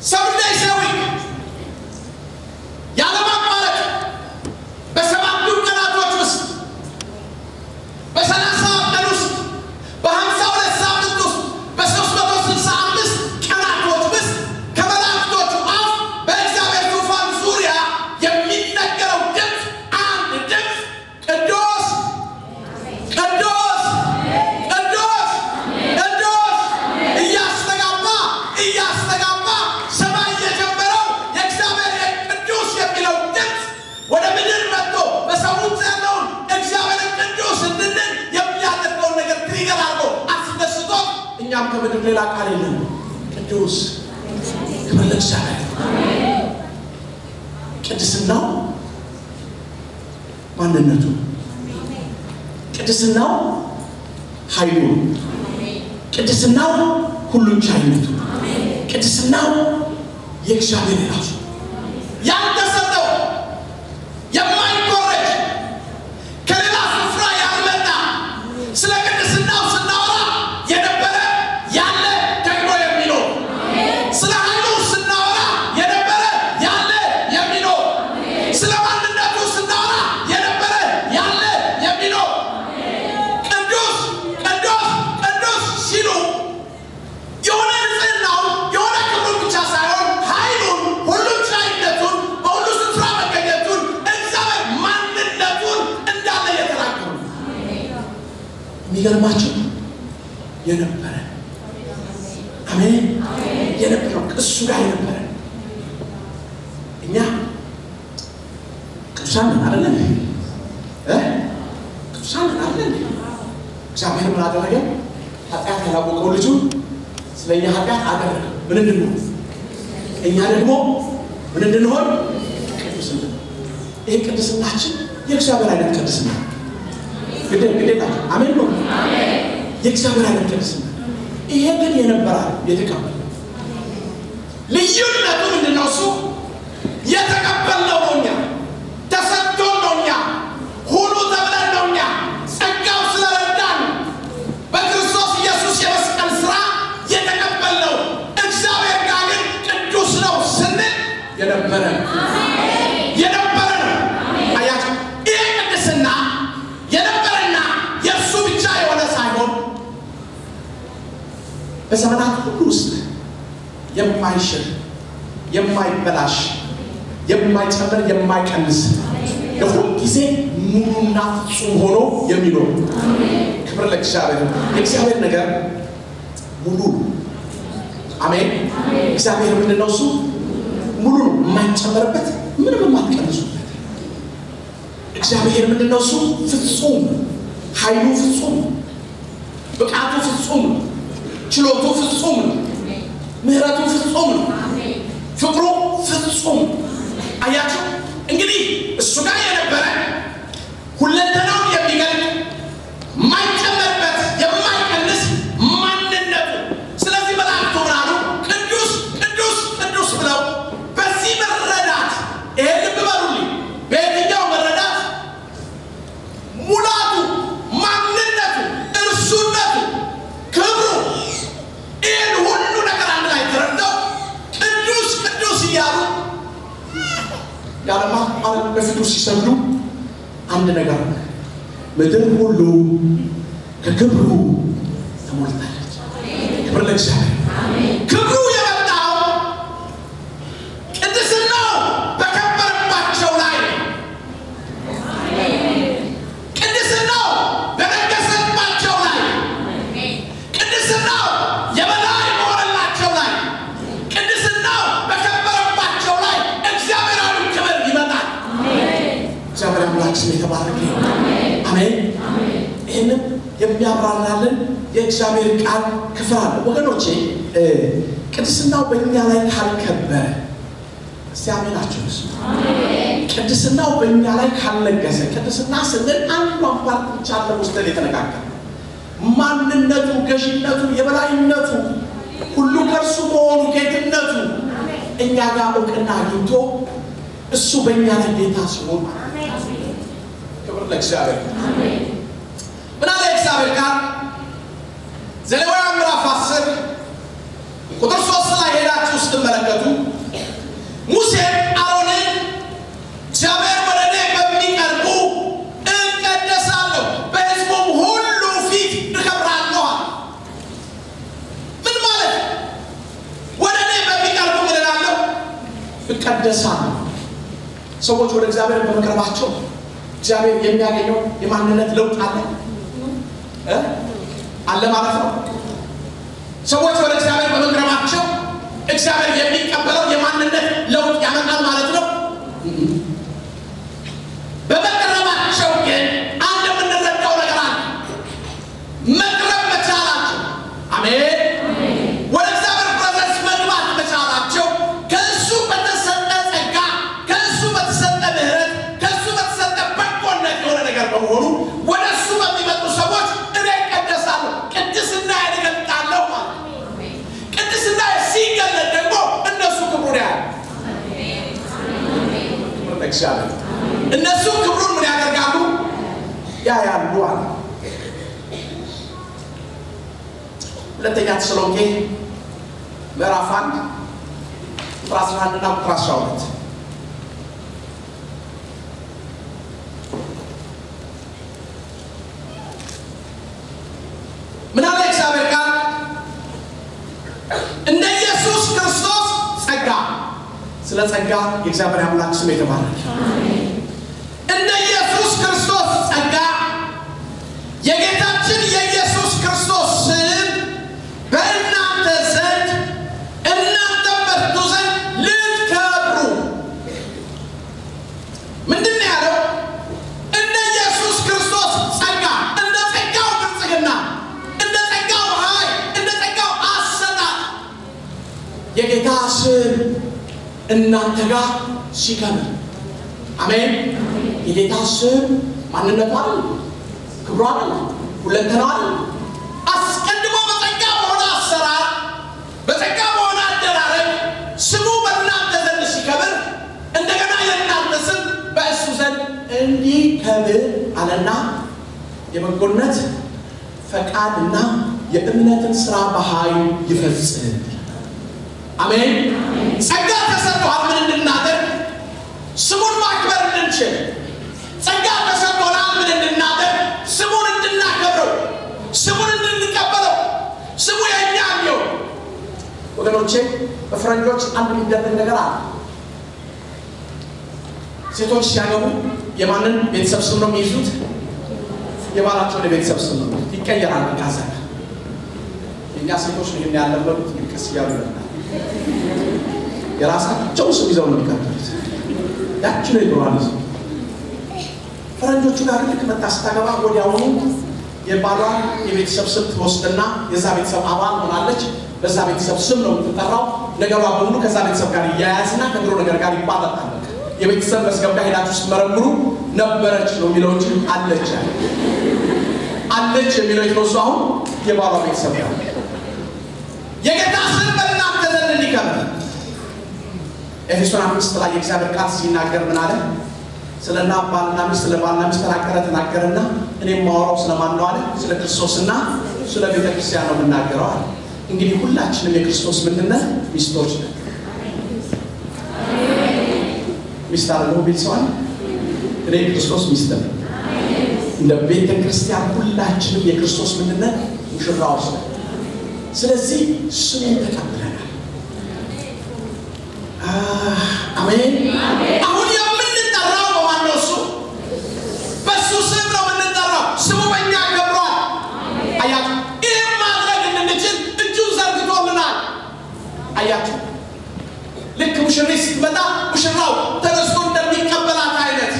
ሰውላይ ሰዊ ያለማቋረጥ በሰባቱ ቀናቶች ውስጥ በ30 ቀን ውስጥ በ52 ሳምንት ውስጥ በ365 ቀናቶች ውስጥ ከመላእክቶቹ አፍ በእግዚአብሔር ዙፋን ዙሪያ የሚነገረው ድምፅ አንድ ድምፅ ቅዱስ ቅዱስ ቅዱስ ቅዱስ እያስተጋባ ሰማይ የጀመረው የእግዚአብሔር ቅዱስ የሚለው ድምፅ ወደ ምድር መጥቶ በሰው ውስጥ ያለውን እግዚአብሔር ቅዱስ እንድንል የሚያደርገውን ነገር ትሪገር አድርጎ አስደስቶ እኛም ከምድር ሌላ ቃል የለም። ቅዱስ ክብር ለእግዚአብሔር። ቅድስናው ማንነቱ፣ ቅድስናው ኃይሉ፣ ቅድስናው ሁሉን ቻይነቱ፣ ቅድስናው የእግዚአብሔር ራሱ ያልተሰጠው የማይቆረጥ ከሌላ ስፍራ ያልመጣ ስለ ቅድስናው ስናወራ የነበረ ያለ ደግሞ የሚኖር ስለ ኃይሉ ስናወራ የነበረ ያለ የሚኖር ስለ ማንነቱ ስናወራ የነበረ ያለ የሚኖር ቅዱስ ቅዱስ ቅዱስ ሲሉ የሆነ ንጽህናው የሆነ ክብሩን ብቻ ሳይሆን ኃይሉን ሁሉን ቻይነቱን በሁሉ ስፍራ መገኘቱን እግዚአብሔር ማንነቱን እንዳለ የተናገሩ የሚገርማችሁ የነበረ አሜን የነበረው እሱ ጋር የነበረ እኛ ቅዱሳን አይደለን ቅዱሳን አይደለን። እግዚአብሔር ምን አደረገ? ኃጢአት ያላወቀው ልጁ ስለኛ ኃጢአት አደረገ። ምን እንድንሆን እኛ ደግሞ ምን እንድንሆን ቅዱስ እንድንሆን። ይሄ ቅድስናችን የእግዚአብሔር አይነት ቅድስና ግዴታ አሜን ነው። የእግዚአብሔር አይነት ቅድስና ይሄ ግን የነበረ የተቀበለ ልዩነቱ ምንድነው? እሱ የተቀበልነው ነው። እኛ ተሰጥቶን ነው። እኛ ሁሉ ተብለን ነው። እኛ ጸጋው ስለረዳን በክርስቶስ ኢየሱስ የመስቀል ሥራ የተቀበልነው። እግዚአብሔር ጋር ግን ቅዱስ ነው ስንል የነበረ ነው። አያችሁ፣ ይሄ ቅድስና የነበረና የእሱ ብቻ የሆነ ሳይሆን በዘመናት ሁሉ ውስጥ የማይሽር የማይበላሽ የማይጨምር የማይቀንስ ለሁሉ ጊዜ ሙሉና ፍጹም ሆኖ የሚኖር ክብር ለእግዚአብሔር። የእግዚአብሔር ነገር ሙሉ አሜን። እግዚአብሔር ምንድነው? እሱ ሙሉ ነው፣ የማይጨመርበት ምንም የማትቀንሱበት። እግዚአብሔር ምንድነው? እሱ ፍጹም፣ ኃይሉ ፍጹም፣ ብቃቱ ፍጹም፣ ችሎቱ ፍጹም፣ ምህረቱ ፍጹም፣ ፍቅሩ ፍጹም። አያችሁ እንግዲህ እሱ ጋር የነበረ ሁለንተናው የሚገልጥ የማይጨመርበት የማይቀንስ ማንነቱ። ስለዚህ መላእክቱ ምናሉ? ቅዱስ ቅዱስ ቅዱስ ብለው በዚህ መረዳት ይሄ ልብ በሉልኝ። በየትኛው መረዳት? ሙላቱ፣ ማንነቱ፣ እርሱነቱ፣ ክብሩ፣ ይህን ሁሉ ነገር አንድ ላይ ተረድተው ቅዱስ ቅዱስ እያሉ ያለማ በፊቱ ሲሰግዱ አንድ ነገር ምድር ሁሉ ከክብሩ ተሞልታለች። ክብር ለእግዚአብሔር። ክብሩ የመጣው ቅድስናው በከበረባቸው ላይ፣ ቅድስናው በነገሰባቸው ላይ፣ ቅድስናው የበላይ በሆነላቸው ላይ፣ ቅድስናው በከበረባቸው ላይ እግዚአብሔራዊ ክብር ይመጣል። እግዚአብሔር አምላካችን የተባረከ ይሁን። አሜን። ይህንን የሚያብራራልን የእግዚአብሔር ቃል ክፍል አለ ወገኖቼ። ቅድስናው በእኛ ላይ ካልከበረ ሲያሜናችሁ ቅድስናው በእኛ ላይ ካልነገሰ፣ ቅድስና ስንል አንዷን ፓርት ብቻ ለውስጥ የተነካከለ ማንነቱ፣ ገዥነቱ፣ የበላይነቱ ሁሉ ከእርሱ መሆኑ፣ ጌትነቱ እኛ ጋር እውቅና አግኝቶ እሱ በእኛ ላይ ጌታ ሲሆን ክብር ለእግዚአብሔር። ምን አለ እግዚአብሔር ቃል? ዘሌዋውያን ምዕራፍ 10 ቁጥር 3 ላይ ሄዳችሁ ስትመለከቱ ሙሴ አሮንን እግዚአብሔር ወደ እኔ በሚቀርቡ እቀደሳለሁ፣ በሕዝቡም ሁሉ ፊት እከብራለሁ። ምን ማለት? ወደ እኔ በሚቀርቡ ምን እላለሁ? እቀደሳለሁ። ሰዎች ወደ እግዚአብሔር በመቅረባቸው እግዚአብሔር የሚያገኘው የማንነት ለውጥ አለ ማለት ነው። ሰዎች ወደ እግዚአብሔር በመቅረባቸው እግዚአብሔር የሚቀበለው የማንነት ለውጥ ያመጣል ማለት ነው። በመቅረባቸው ግን አንድ የምንረዳው ነገር አለ። መቅረብ መቻላቸው፣ አሜን፣ ወደ እግዚአብሔር ፕሬዘንስ መግባት መቻላቸው ከእሱ በተሰጠ ጸጋ፣ ከእሱ በተሰጠ ምህረት፣ ከእሱ በተሰጠ በጎነት የሆነ ነገር በመሆኑ ወደ እሱ በሚመጡ ሰዎች እኔ እቀደሳለሁ፣ ቅድስና ያደርጋለሁ ማለት ነው። ቅድስና ሲገለጥ ደግሞ እነሱ ክብሩን ያያሉ። እግዚአብሔር እነሱ ክብሩን ምን ያደርጋሉ? ያያሉ አለ። ሁለተኛ ተሰሎንቄ ምዕራፍ 1 ቁጥር 11 እና ቁጥር 12 ምን አለ እግዚአብሔር ቃል? እንደ ኢየሱስ ክርስቶስ ጸጋ፣ ስለ ጸጋ የእግዚአብሔር አምላክ ስም የተባረከ። እንደ ኢየሱስ ክርስቶስ ጸጋ የጌታችን የኢየሱስ ክርስቶስ ስም በእናንተ ዘንድ እናንተም በርቱ ዘንድ ልትከብሩ። ምንድን ነው ያለው? እንደ ኢየሱስ ክርስቶስ ጸጋ፣ እንደ ጸጋው ብልጽግና፣ እንደ ጸጋው ኃይል፣ እንደ ጸጋው አሰጣጥ የጌታ ስም እናንተ ጋር ሲከብር፣ አሜን። የጌታ ስም ማንነቱ አይደል? ክብሩ አይደል? ሁለንተናው አይደል? አስቀድሞ በጸጋ በሆነ ይከብር አለና የበጎነት ፈቃድና የእምነትን ሥራ በኃይል ይፈጽም። አሜን። ጸጋ ተሰጥቷል ምን እንድናደርግ ስሙን ማክበር እንድንችል። ጸጋ ተሰጥቶናል ምን እንድናደርግ ስሙን እንድናከብረው ስሙን እንድንቀበለው ስሙ የኛ ነው። ወገኖቼ በፍረንጆች አንድ የሚደረግ ነገር አለ። ሴቶች ሲያገቡ የማንን ቤተሰብ ስም ነው የሚይዙት? የባላቸውን ቤተሰብ ስም ነው። ይቀየራል ካዛካ የኛ ሴቶች ነው የሚያለበሉት ይቀስ ያሉ የራሳቸው ስም ይዘው ነው የሚቀጥሉት። ያቺ ነው ይብራንስ ፈረንጆቹ ጋር ልክ መጣ ስታገባ ወዲያውኑ የባሏን የቤተሰብ ስም ትወስድና የዛ ቤተሰብ አባል ሆናለች። በዛ ቤተሰብ ስም ነው የምትጠራው። ነገሯ በሙሉ ከዛ ቤተሰብ ጋር ይያያዝና ከድሮ ነገር ጋር ይባላል። የቤተሰብ መስገብ ጋር ሄዳችሁ ስትመረምሩ ነበረች ነው የሚለው እንጂ አለች የሚለው ይተውሱ። አሁን የባሏ ቤተሰብ ነው። የጌታ ስም በእናንተ ዘንድ እንዲከበር ኤፌሶን 5 ላይ የእግዚአብሔር ቃል ሲናገር ምን አለ? ስለና ባልና ሚስት ለባልና ሚስት ተናገረና እኔም ማወራው ስለማን ነው አለ? ስለ ክርስቶስና ስለ ቤተ ክርስቲያን ነው የምናገረው አለ። እንግዲህ ሁላችንም የክርስቶስ ምንድነው? ሚስቶች ነን። ሚስት አለው ቢልሰዋል እኔ ክርስቶስ ሚስት ነኝ። እንደ ቤተ ክርስቲያን ሁላችንም የክርስቶስ ምንድነው? ሙሽራዎች ነን። ስለዚህ ስሙን ተቀብለናል። አሜን። አሁን የምንጠራው በማን ነው? እሱ በሱ ስም ነው የምንጠራው። ስሙ በእኛ ከብሯል። አያችሁ ይህን ማድረግ እንድንችል እጁን ዘርግቶልናል። አያችሁ ልክ ሙሽሪት ስትመጣ ሙሽራው ተነስቶ እንደሚቀበላት አይነት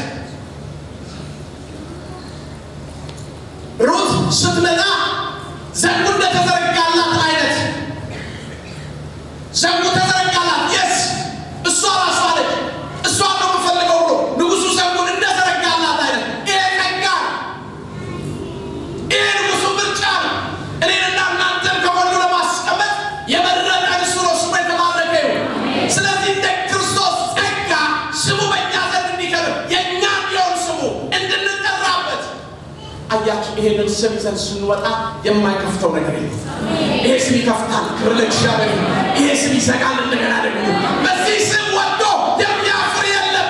ሩት ስትመጣ ዘንጉ እንደተዘረጋላት አይነት ዘንጉ ተዘረጋላት። የስ እሷ ራሷ አለች እሷ ነው የምፈልገው ብሎ ንጉሱ ዘንጉን እንደተዘረጋላት አይነት ይሄ ነጋ ይሄ ንጉሱ ምርጫ ነው። እኔንና እናንተን ከጎኑ ለማስቀመጥ የመረጠን እሱ ነው። ስሙ የተባረከ ይሁን። ስለዚህ እንደ ክርስቶስ ጸጋ ስሙ በእኛ ዘንድ እንዲከብር የእኛ ቢሆን ስሙ እንድንጠራበት አያችሁ ይሄንን ስም ይዘን ስንወጣ የማይከፍተው ነገር የለም። ይሄ ስም ይከፍታል። ክብር ለእግዚአብሔር። ይሄ ስም ይዘጋል። እንደገና ደግሞ በዚህ ስም ወጥቶ የሚያፍር የለም።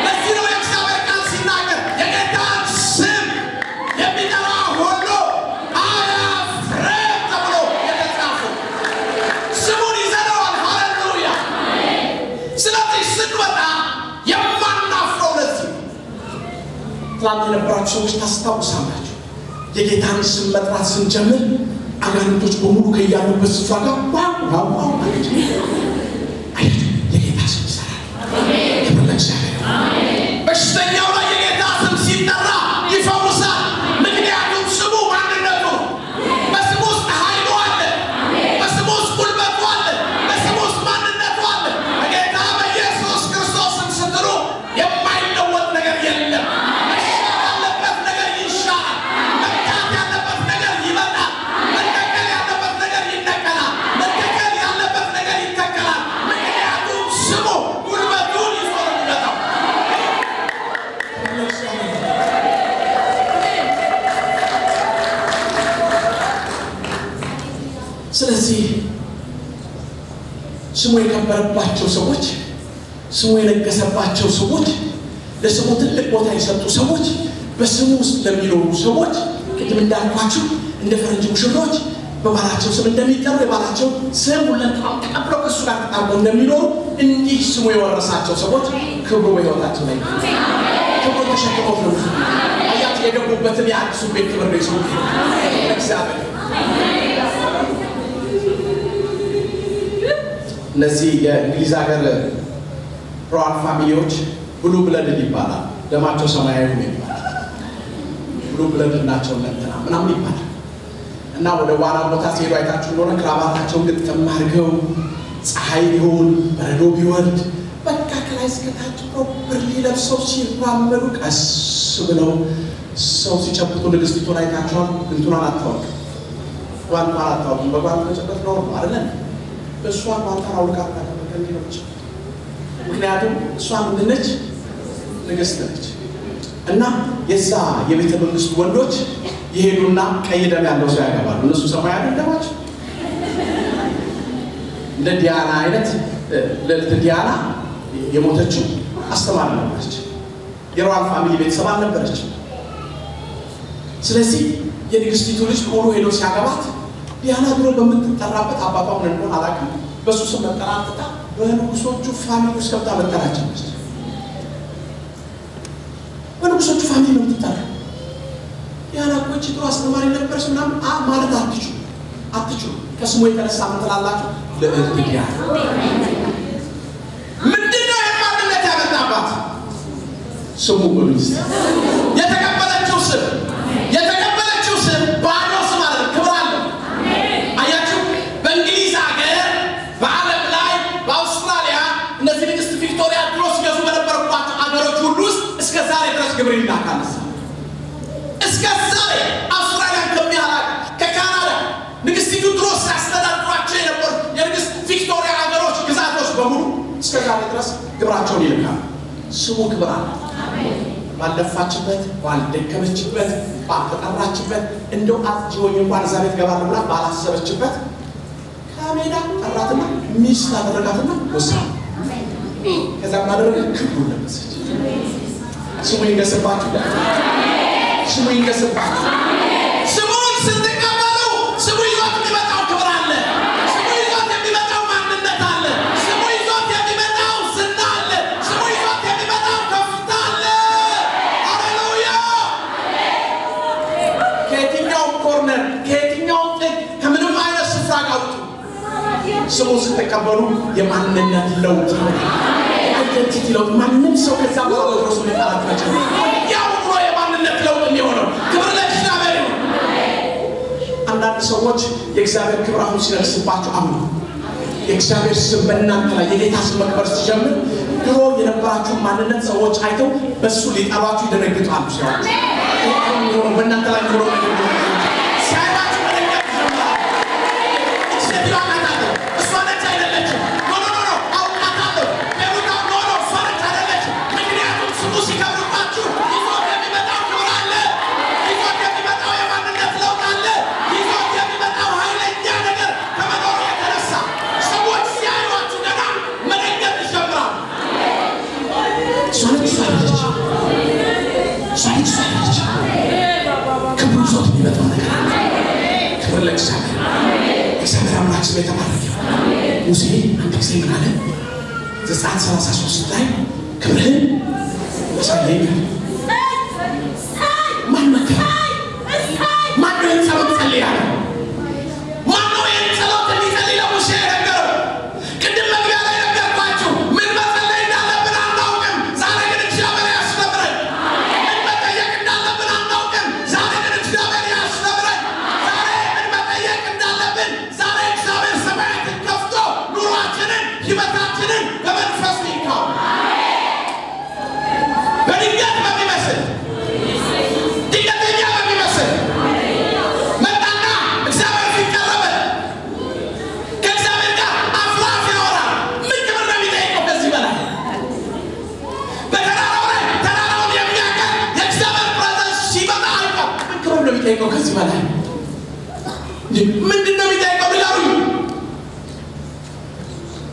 ለዚህ ነው የእግዚአብሔር ቃል ሲናገር የጌታን ስም የሚጠራ ሁሉ አያፍርም ተብሎ የተጻፈው ስሙን ይዘነዋል። ሃሌሉያ። ስለዚህ ስንወጣ የማናፍረው ለዚህ ትላንት የነበራችሁ ሰዎች ታስታውሳላችሁ። የጌታን ስም መጥራት ስንጀምር አጋንንቶች በሙሉ ከያሉበት ስፍራ ጋር ዋው ማለት ነው። የጌታ ስም ይሰራል። ክብር ለእግዚአብሔር። በሽተኛው ላይ የጌታ ስም ሲጠራ ይፈውሳል። ምክንያቱም ስሙ ማንነቱ ነው። በስሙ ውስጥ ኃይሉ አለ። በስሙ ውስጥ ጉልበቱ አለ። በስሙ ውስጥ ማንነቱ አለ። በጌታ በኢየሱስ ክርስቶስ ስም ስትሉ የማይለወጥ ነገር የለም። ስለዚህ ስሙ የከበረባቸው ሰዎች ስሙ የነገሰባቸው ሰዎች ለስሙ ትልቅ ቦታ የሰጡ ሰዎች በስሙ ውስጥ ለሚኖሩ ሰዎች ቅድም እንዳልኳችሁ እንደ ፈረንጅ ሙሽሮች በባላቸው ስም እንደሚጠሩ የባላቸው ስም ሁለንተናው ተቀብለው ከእሱ ጋር ተጣብቀው እንደሚኖሩ እንዲህ ስሙ የወረሳቸው ሰዎች ክብሩ በሕይወታቸው ላይ ክብሩ ተሸክመው ነው አያት የገቡበትን የአዲሱ ቤት ክብር ነው ይዘው እግዚአብሔር። እነዚህ የእንግሊዝ ሀገር ሮያል ፋሚሊዎች ብሉ ብለድ ይባላል። ደማቸው ሰማያዊ ነው ይባላል። ብሉ ብለድ ናቸው ለእንትና ምናምን ይባላል። እና ወደ ዋና ቦታ ሲሄዱ አይታችሁ እንደሆነ ክራባታቸውን ግጥም አድርገው ፀሐይ ቢሆን በረዶ ቢወርድ በቃ ከላይ እስከታች ፕሮፐርሊ ለብሰው ሲራመዱ ቀስ ብለው ሰው ሲጨብጡ ንግስቲቱን አይታችኋል። እንትኗን አታውቅም፣ ጓንቷን አታውቅም። በጓንቷ መጨበጥ ነው አይደለም። እሷ ጓንቷን አውልቃ ታከብረኝ ነው። ምክንያቱም እሷ ምንድን ነች? ንግስት ነች። እና የዛ የቤተ መንግስት ወንዶች ይሄዱና ቀይ ደም ያለው ሰው ያገባሉ። እነሱ ሰማይ አይደለማች እንደ ዲያና አይነት ለልት ዲያና የሞተችው አስተማሪ ነበረች። የሮያል ፋሚሊ ቤተሰብ አልነበረች። ስለዚህ የንግስቲቱ ልጅ ሆኖ ሄዶ ሲያገባት ዲያና ድሮ በምትጠራበት አባቷ ምን እንደሆነ አላውቅም በሱ ስም መጠራጠታ በንጉሶቹ ፋሚሊ ውስጥ ገብታ መጠራቸች። በንጉሶቹ ፋሚሊ ነው የምትጠራው። ዲያና ቆይቼ ድሮ አስተማሪ ነበረች ምናምን ማለት አትችሉ ከስሙ የተነሳ ምን ትላላችሁ? ለእህት ዲያና ምንድነው የማንነት ያመጣባት? ስሙ ፖሊስ የተቀበለችው ስም ባዶ ስም አይደለም፣ ክብር አለው። አያችሁ በእንግሊዝ ሀገር በዓለም ላይ በአውስትራሊያ እነዚህ ንግስት ቪክቶሪያ ድሮ ሲገዙ በነበረባቸው አገሮች ሁሉ ውስጥ እስከ ዛሬ ድረስ ግብር ይላካል። እስከ ዛሬ አውስትራሊያ ከሚያላቅ ከካናዳ ንግስቲቱ ድሮ ሲያስተዳድሯቸው የነበሩ የንግስት ቪክቶሪያ አገሮች ግዛቶች በሙሉ እስከ ዛሬ ድረስ ግብራቸውን ይልካል። ስሙ ክብር አለው። ባለፋችበት ባልደከመችበት ባልተጠራችበት እንደው አትጆኝ እንኳን እዛ ቤት ገባል ብላ ባላሰበችበት ካሜዳ ጠራትና ሚስት አደረጋትና ወሰደ። ከዛ ማደረገ ክብሩ ለበሰች። ስሙ ይንገስባችሁ። ስሙን ስትቀበሉ ስሙ ይዞት የሚመጣው ክብር አለ። ስሙ ይዞት የሚመጣው ማንነት አለ። ስሙ ይዞት የሚመጣው ዝና አለ። ስሙ ይዞት የሚመጣው ከፍታ አለ። ሃሌሉያ! ከየትኛው ኮርነር ከየትኛው ጥግ ከምንም አይነት ስፍራ ጋውጡ ስሙን ስትቀበሉ የማንነት ለውጥ አይደንቲቲ ለውጥ ማንም ሰው ከዛ በኋላ ወጥቶ ሊጣላት መቻል ያው ነው የማንነት ለውጥ የሚሆነው። ክብር ለእግዚአብሔር ይሁን። አንዳንድ ሰዎች የእግዚአብሔር ክብር አሁን ሲነግስባቸው አምኑ የእግዚአብሔር ስም በእናንተ ላይ የጌታ ስም መክበር ሲጀምር ድሮ የነበራችሁ ማንነት ሰዎች አይተው በሱ ሊጠሏችሁ ይደነግጣሉ። ሲያዩት በእናንተ ላይ ኑሮ ሲያዩት መደንገጥ ይጀምራል። እግዚአብሔር አቃታለ እሷ ነች አይደለችም አውቃታለሁ ቤሩታ እሷ ነች አይደለችም። ምክንያቱም ስሙ ሲከብርባችሁ ይዞት የሚመጣው ክብር አለ። ይዞት የሚመጣው የማንነት ለውጥ አለ። ይዞት የሚመጣው ኃይለኛ ነገር ከመኖሩ የተነሳ ሰዎች ሲያዩዋችሁ ገና መደንገጥ ይጀምራል። እሷ ነች ክብሩ ይዞት የሚመጣው ነገር ክብር ለእግዚአብሔር። እግዚአብሔር አምላክ ስም የተባረከ ይሁን። ሙሴ አንድ ጊዜ ምን አለ? ዘጸአት 33 ላይ ክብርህን አሳየኝ። ማን ነው ጸሎት ጸልያለ? ማን ነው ጸሎት የሚጸልይ ለሙሴ ነገረው? ቅድም መግቢያ ላይ ነገርኳችሁ ምን መጸለይ እንዳለብን አናውቅም። ዛሬ ግን እግዚአብሔር ያስተምረን። ምን መጠየቅ እንዳለብን አናውቅም። ዛሬ ግን እግዚአብሔር ያስተምረን። ዛሬ ምን መጠየቅ እንዳለብን ዛሬ እግዚአብሔር ሰማያትን ከፍቶ ኑሯችንን ሕይወታችንን በመንፈሱ ይካው። በድንገት በሚመስል ድንገተኛ በሚመስል መጣና እግዚአብሔር ፊት ቀረበ። ከእግዚአብሔር ጋር አፍላፍ ያወራል። ምን ክብር ነው የሚጠይቀው ከዚህ በላይ? በተራራው ላይ ተራራውን የሚያቀል የእግዚአብሔር ፕሬዘንስ ሲመጣ አይቀር ምን ክብር ነው የሚጠይቀው ከዚህ በላይ? ምንድን ነው የሚጠይቀው ንገሩኝ?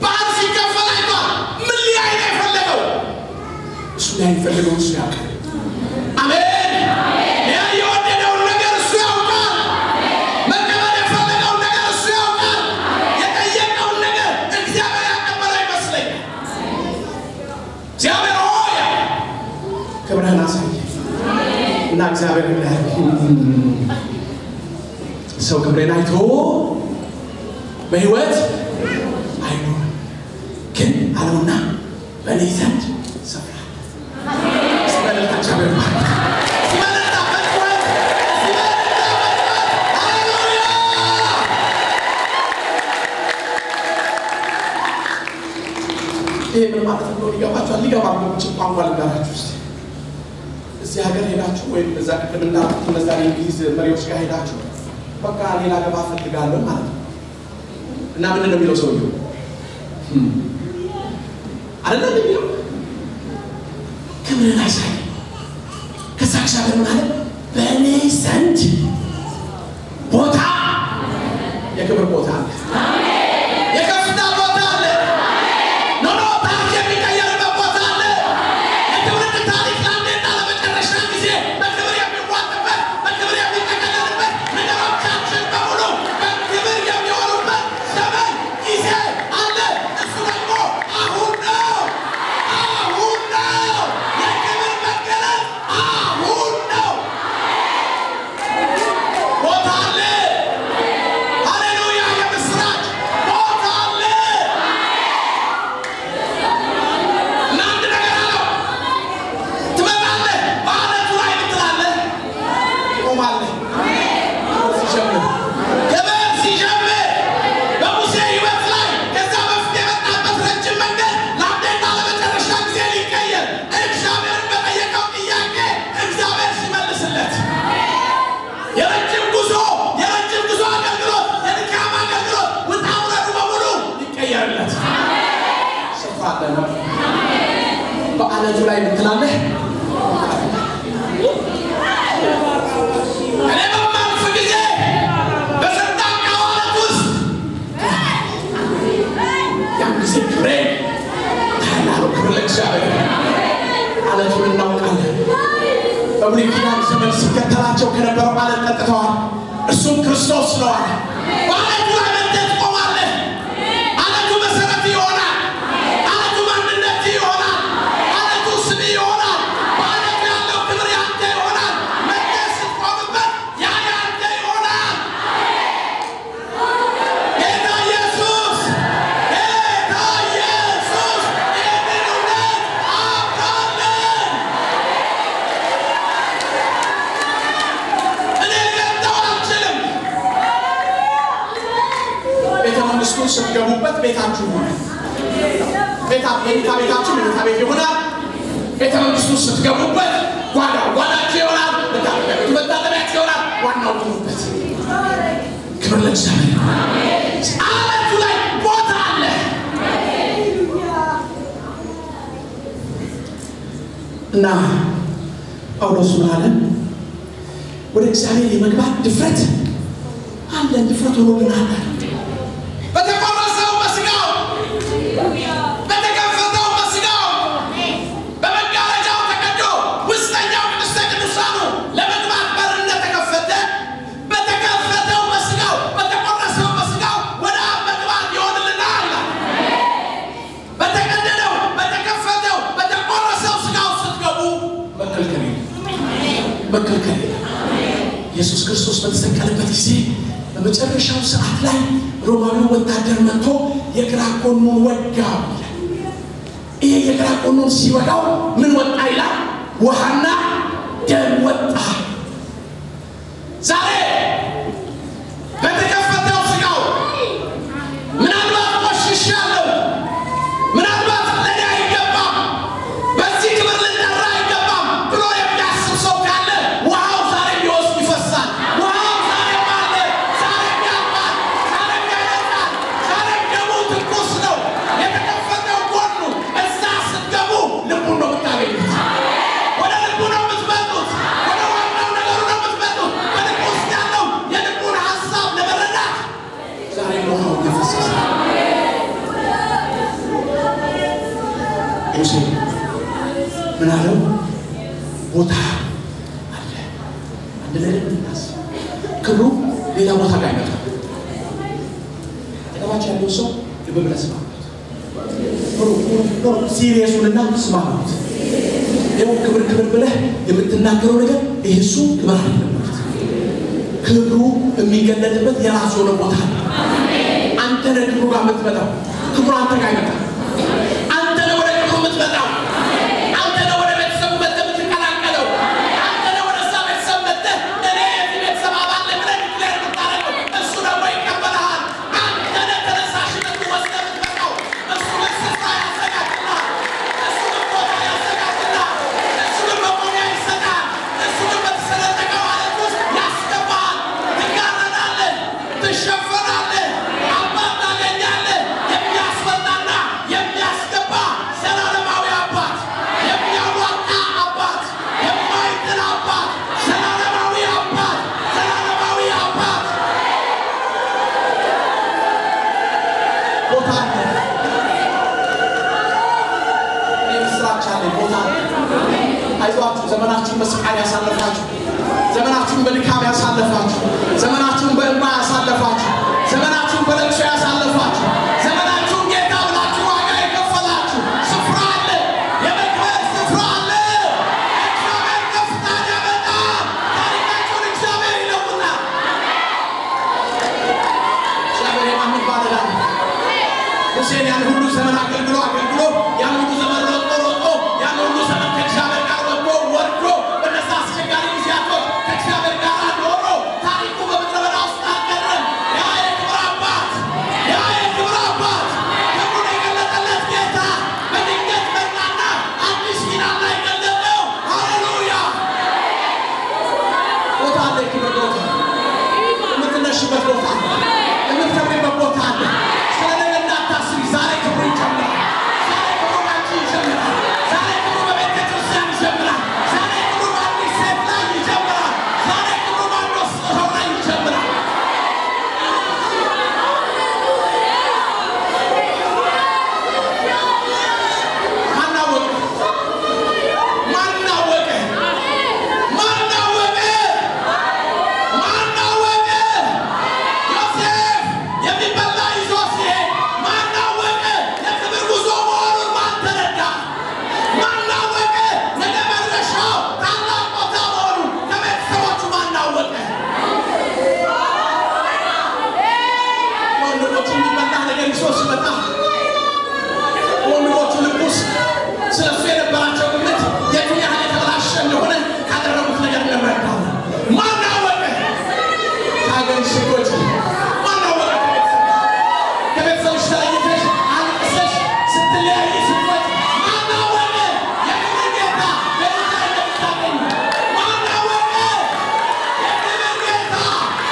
ባህር ሲከፈል አይቷል። ምን ሊያይ ነው የፈለገው? እሱ ላይ የፈለገው እሱ ያውቃል። አሜን። የወደደውን ነገር እሱ ያውቃል። መቀበል የፈለገውን ነገር እሱ ያውቃል። የጠየቀውን ነገር እግዚአብሔር ያቀበለ ይመስለኛል። እግዚአብሔር ሆይ ክብርህን አሳየኝ እና እግዚአብሔር ሰው ክብሬን አይቶ በሕይወት አይኖርም ግን አለውና በእኔ ዘንድ ሰፍራ ስለለታቸው ይሄ ምን ማለት ነው? ሊገባችሁ ሊገባችሁ ቋንቋ ልንገራችሁ እስቲ። እዚህ ሀገር ሄዳችሁ ወይም እዛ ቅድም እንዳልኩት እነዛ የእንግሊዝ መሪዎች ጋር ሄዳችሁ በቃ ሌላ ገባ ፈልጋለሁ ማለት ነው እና ምንድን ነው የሚለው ሰውየው? አይደለም የሚለው ክብርን አሳይ እግዚአብሔር ማለት በእኔ ዘንድ ቦታ የክብር ቦታ አለ። አሜን። የከፍታ ቦታ አለ። አሜን። ኖ ታሪክ የሚቀየርበት ቦታ አለ። የክብር ታሪክ ለአንዴና ለመጨረሻ ጊዜ በክብር የሚዋጥበት በክብር የሚጠቀለልበት ነገሮቻችን በሙሉ በክብር የሚሆኑበት ዘመን ጊዜ አለ። እሱ ደግሞ አሁን ነው። አሁን ነው። የክብር መገለጥ አሁን ነው። ቦታ አለ። ሃሌሉያ! የምስራች ቦታ አለ። እናንተ ነገር አለው ትመጣለህ፣ በዓለቱ ላይ ትላለህ፣ ትቆማለህ። ሲጀምር ገበያ ሲጀምር በሙሴ ሕይወት ላይ ከዛ በፊት የመጣበት ረጅም መንገድ ለአንዴና ለመጨረሻ ጊዜ ሊቀየር እግዚአብሔርን በጠየቀው ጥያቄ እግዚአብሔር ሲመልስለት የረጅም ጉዞ አገልግሎት የድካም አገልግሎት ውጣ ውረዱ በሙሉ ሊቀየርለት ስፍራ አለ። በዓለቱ ላይ ትላለህ እኔ በማልፍ ጊዜ በሰጣን ዓለት ውስጥ ያን ጊዜ ክብሬ ታላሉ። ክብር ለእግዚአብሔር። ዓለቱን እናውቃለን። በብሉይ ኪዳን ዘመን ሲከተላቸው ከነበረው ዓለት ጠጥተዋል። እርሱም ክርስቶስ ስለሆነ በዓለቱ ላይ መጥተህ ትቆማለህ። ዓለቱ መሰረት ይሆናል። ዓለቱ ማንነት ይሆናል። ዓለቱ ስም ይሆናል። በዓለቱ ያለው ክብር ያንተ ይሆናል። መጥተህ ስትቆምበት ያ ያንተ ይሆናል። ጌታ ኢየሱስ ይህንን እውነት አምናለን። እኔ ልገልጠው አልችልም። ቤተ መንግስቱን ስትገቡበት ቤታችሁ ይሆናል። ቤታችሁ መኝታ ቤት ይሆናል። ቤተ መንግስቱን ስትገቡበት ጓዳችሁ ይሆናል። መታጠቢያችሁ ይሆናል። ዋናው ትኑበት። ክብር ለእግዚአብሔር። ዓለቱ ላይ ቦታ አለ። እና ጳውሎስ ምን አለ? ወደ እግዚአብሔር የመግባት ድፍረት አለ። ድፍረት ሆኖልናል። በተቆረሰው በስጋው በተከፈተው በስጋው በመጋረጃው ተቀዶ ውስጠኛው ቅድስተ ቅዱሳኑ ለመግባት በር እንደተከፈተ በተከፈተው በስጋው በተቆረሰው በስጋው ወደ አብ መግባት ይሆንልናል። በተቀደደው በተከፈተው በተቆረሰው ስጋው ስትገቡ መከልከል ኢየሱስ ክርስቶስ በተሰቀለበት ጊዜ በመጨረሻው ሰዓት ላይ ሮማዊው ወታደር መጥቶ የግራ ጎኑን ወጋው። ይሄ የግራ ጎኑን ሲወጋው ምን ወጣ ይላል? ውሃና ደም ወጣ። ዛሬ በተከፈተው ስጋው ምናልባት ቆሽሻለሁ፣ ምናልባት ለኔ አይገባም፣ በዚህ ክብር ልጠራ አይገባም ብሎ የሚያስብ ሰው ካለ ውሃው ዛሬ ሊወስድ ይፈሳል። ውሃው ዛሬ አለ፣ ዛሬ ያልፋል፣ ዛሬ ያልፋል፣ ዛሬ ደሙ ትኩስ ነው። የተከፈተው ጎኑ እዛ ስትገቡ ልቡን ነው የምታገኙት። ወደ ልቡ ነው የምትመጡት። ወደ ዋናው ነገሩ ነው የምትመጡት። በልቡ ውስጥ ያለው የልቡን ሀሳብ ለመረዳት ዛሬ ውሃው እየፈሰሰ ሙሴ ምን አለው? ቦታ አለ። አንድ ነገር እናስብ። ክብሩ ሌላ ቦታ ጋር አይመጣም። ተባቻ ያለው ሰው ልብ ብለህ ስማ። ሲሪየሱንና ስማ ነው። ይኸው ክብር ብለህ የምትናገረው ነገር ይሄ እሱ ክብር አይደለም። ክብሩ የሚገለጥበት የራሱ የሆነ ቦታ አለ። አንተ ነህ ክብሩ ጋር የምትመጣው። ክብሩ አንተ ጋር አይመጣም። አንተ ነህ ወደ ክብሩ የምትመጣው። አንተ ነህ ወደ ቤተሰቡ መጥተህ የምትቀላቀለው። አንተ ነህ ወደ እዛ ቤተሰብ መጥተህ እኔ የዚህ ቤተሰብ አባል ነኝ ብለህ ዲክሌር የምታደርገው። እሱ ደግሞ ይቀበልሃል። አንተ ነህ ተነሳሽነቱን ወስደህ የምትመጣው። እሱ ስፍራ ያዘጋጅልሃል። እሱ ቦታ ያዘጋጅልሃል። እሱ መቆሚያ ይሰጣል። እሱ በተሰነጠቀው ዓለት ውስጥ ያስገባሃል። ትጋረዳለህ፣ ትሸፈናለህ፣ አባት ታገኛለህ። የሚያስፈታና የሚያስገባ ዘላለማዊ አባት፣ የሚያዋጣ አባት፣ የማይጥል አባት፣ ዘመናችሁን በስቃይ ያሳለፋችሁ ዘመናችሁን በድካም ያሳለፋችሁ ዘመናችሁን በእንባ ያሳለፋችሁ ዘመናችሁን በለቅሶ ያሳለፋችሁ ዘመናችሁን ጌታ ብላችሁ ዋጋ የከፈላችሁ ስፍራ አለ የመክበር ስፍራ አለ እግዚአብሔር ከፍታን ያመጣል ታሪካችሁን እግዚአብሔር ይለውጣል እግዚአብሔር የማንን ባለዳ ሙሴን ያን ሁሉ ዘመን አገልግሎ ያን ሁሉ ዘመን ሮጦ ያን ሁሉ ዘመን ከእግዚአብሔር ጋር ወርዶ በነዛ አስቸጋሪ ጊዜያቶች ከእግዚአብሔር ጋር ኖሮ ታሪኩ በምድረ በዳ ውስጥ አልቀረም ያ የክብር አባት ክብሩን የገለጠለት ጌታ በድንገት መጣና አዲስ ኪዳን ላይ ገለጠው ሃሌሉያ ቦታ አለ ክብር ቦታ የምትነሽበት ቦታ የምትከብሪበት ቦታ አለ ዛሬ ክብሩ ይጀምራል ዛሬ ክብሩ ባንቺ ይጀምራል ዛሬ ክብሩ በቤተ ክርስቲያን ይጀምራል ዛሬ ክብሩ በአዲስ ሴት ላይ ይጀምራል ዛሬ ክብሩ በአንዶስ ሰው ላይ ይጀምራል ዮሴፍ የሚበላ ይዞ ሲሄድ ወንድሞቹ ልቡስ ስለሱ የነበራቸው ግምት የቱን ያህል የተበላሸ እንደሆነ ካደረጉት ነገር እንረዳለን ማን አወቀ ከአገር ሴቶች ማን አወቀ ከቤተሰብሽ ተለይተሽ አልቅሰሽ ስትለያይ ስትወጪ ማን አወቀ የክብር ጌታ በልጅ እንደምታገኝ ማን አወቀ የክብር ጌታ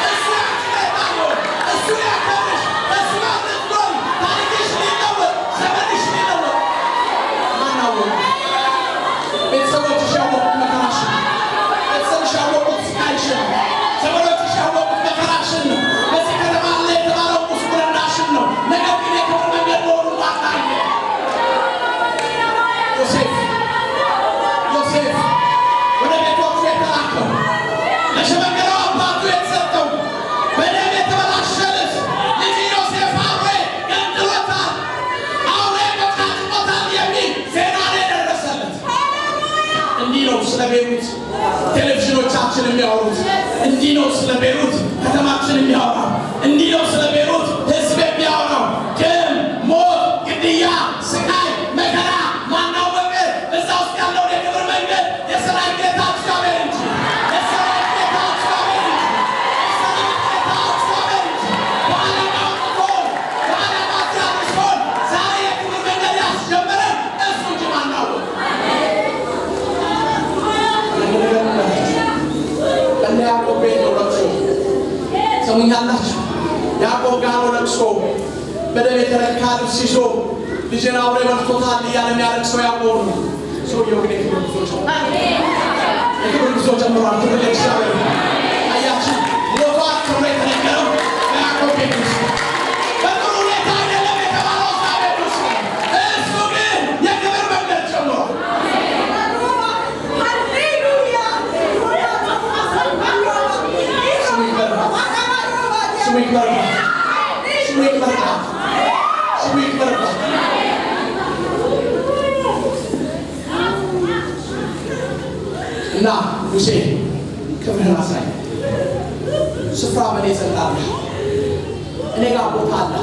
እሱ ያንቺ ጌታ ነው እሱ ያከብርሽ እሱ ያድርጎል ታሪክሽ ሊለወጥ ዘመንሽ ሊለወጥ ማን አወቀ ቤተሰቦችሽ ያወቁት መከራሽን ቤተሰብሽ ያወቁት ስቃይሽን ዘመዶችሽ ያወቁት መከራሽን ነው በዚህ ከተማ ላይ የተባለው ጉስቁልናሽን ነው ነገር ግን የክብር መንገድ መሆኑን ማታየ ዮሴፍ ወደ ቤቶቹ የተላከው ለሸመገለው አባቱ የተሰጠው በደም የተበላሸ ልብስ ልጅ ዮሴፍ አውሬ ገንጥሎታል አውሬ በቃጥሎታል የሚል ዜና ላይ ደረሰለት እንዲህ ነው ስለ ቤሩት ቴሌቪዥኖቻችን የሚያወሩት እንዲህ ነው ስለ ቤሩት ከተማችን የሚያወራው እንዲህ ነው ስለ ቤሩት ህዝብ የሚያወራው ግን ሞት ግድያ ስቃይ መከራ ማናወቀ በዛ ውስጥ ያለው የክብር መንገድ የሰራዊት ጌታ እግዚአብሔር እንጂ የሰራዊት ጌታ እግዚአብሔር እንጂ በዓለማው ጥፎን በዓለማት ያልሶን ዛሬ የክብር መንገድ ያስጀመረን እሱ እንጂ ማናወቀ እነ ያዕቆብ ቤት ነው ለቅሶ ሰሙኛላችሁ ያዕቆብ ጋር ነው ለቅሶ በደም የተረካ ልብስ ይዞ ልጄን አውሬ በልቶታል እያለ የሚያለቅሰው ያዕቆብ ነው ሰውየው ግን የክብር ጉዞ ጀምሯል ክብር ለእግዚአብሔር አያችሁ ሞቷል ተብሎ የተነገረው በያዕቆብ ቤት ውስጥ በጥሩ ሁኔታ አይደለም የተባለው እዛ ቤት ውስጥ እሱ ግን የክብር መንገድ ጀምሯል እና ሙሴ ክብርህን አሳይ ስፍራ በኔ ዘንድ እኔ ጋር ቦታ አለ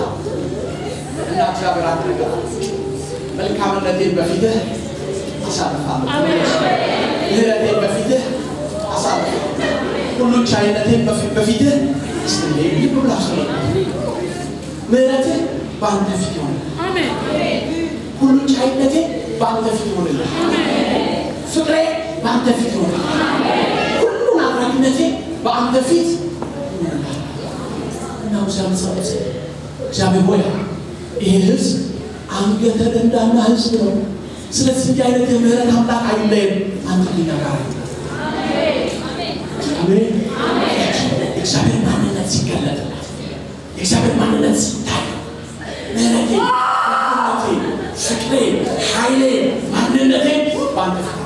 እና እግዚአብሔር አድርገህ መልካምነቴን በፊትህ አሳልፋለሁ ምህረቴን በፊትህ አሳልፋለሁ ሁሉን ቻይነቴን በፊትህ አስተምረኝ ይብላሽ ምህረትህ በአንተ ፊት ይሆናል አሜን ሁሉን ቻይነቴ በአንተ ፊት ይሆናል አሜን ፍቅሬ በአንተ ፊት ይሆናል አሜን ሁሉን አድራጊነቴ በአንተ ፊት ይሆናል እና እግዚአብሔር ሆይ ይሄ ህዝብ አንገተ ደንዳና ህዝብ ነው ስለዚህ እንዲህ አይነት የምህረት አምላክ አይለየን አንተ ከእኛ ጋር አሜን እግዚአብሔር ማንነት ሲገለጥለት እግዚአብሔር ማንነት ሲታይ ምህረቴ ፍቅሬ ኃይሌ ማንነቴ በአንተ ፊት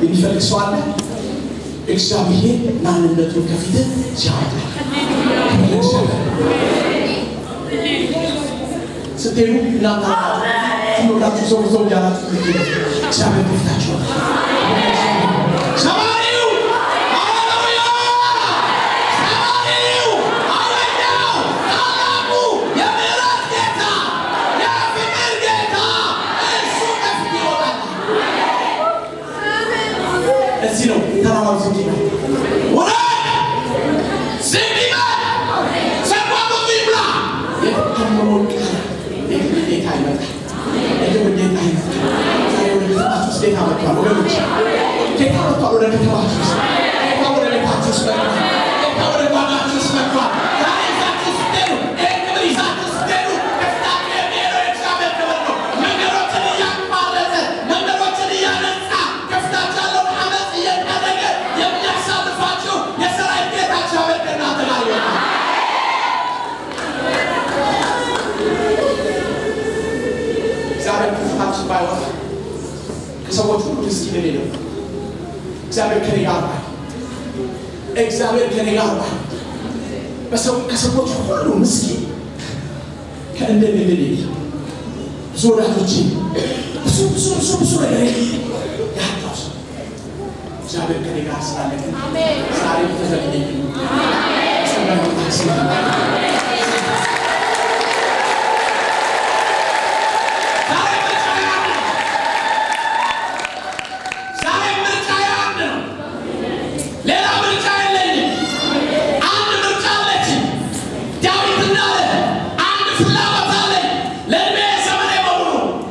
የሚፈልግ ሰው አለ እግዚአብሔር ማንነቱን ከፊት ሲያወጣ ስትሄዱ እናንተ ሁላችሁ ሰው ያላችሁ እግዚአብሔር ከፊታችሁ ሰማሪው ሃሌሉያ ሰማሪው አወጣው ታላቁ የምሕረት ጌታ የፍቅር ጌታ እሱ ከፊት ይወጣል እዚህ ነው ተራራው ዝቅ ይላል ወራይ ዝቅ ይላል ሰባቱ ይብላ የተከመረው ቃል የጌታ ይመጣል የጌታ ይመጣል ዛሬ ወደ ቤታችሁ ጌታ መጥቷል ወገኖች ጌታ መጥቷል ወደ ቤታችሁ ጌታ ወደ ቤታችሁ መጥቷል ጌታ ወደ ባናችሁ መጥቷል ዛሬ ዛችሁ ስትሄዱ ክብር ይዛችሁ ስትሄዱ ከፍታችሁ የሚሄደው የእግዚአብሔር ክብር ነው መንገዶችን እያቋረጠ መንገዶችን እያነጻ ከፍታችሁ ያለውን ዓመፅ እየቀደገ የሚያሳልፋችሁ የሰራዊት ጌታ እግዚአብሔር ከእናንተ ጋር ይሆናል እግዚአብሔር ከፍታችሁ ባይወጣ ከሰዎች ሁሉ ምስኪን ነው እግዚአብሔር ከኔ ጋር ነው እግዚአብሔር ከኔ ጋር ነው ከሰዎች ሁሉ ምስኪን ከእንደኔ ብዙ ወዳጆቼ ብዙ ነገር ያጣው እግዚአብሔር ከኔ ጋር ስላለ አሜን ዛሬ ተፈልገኝ አሜን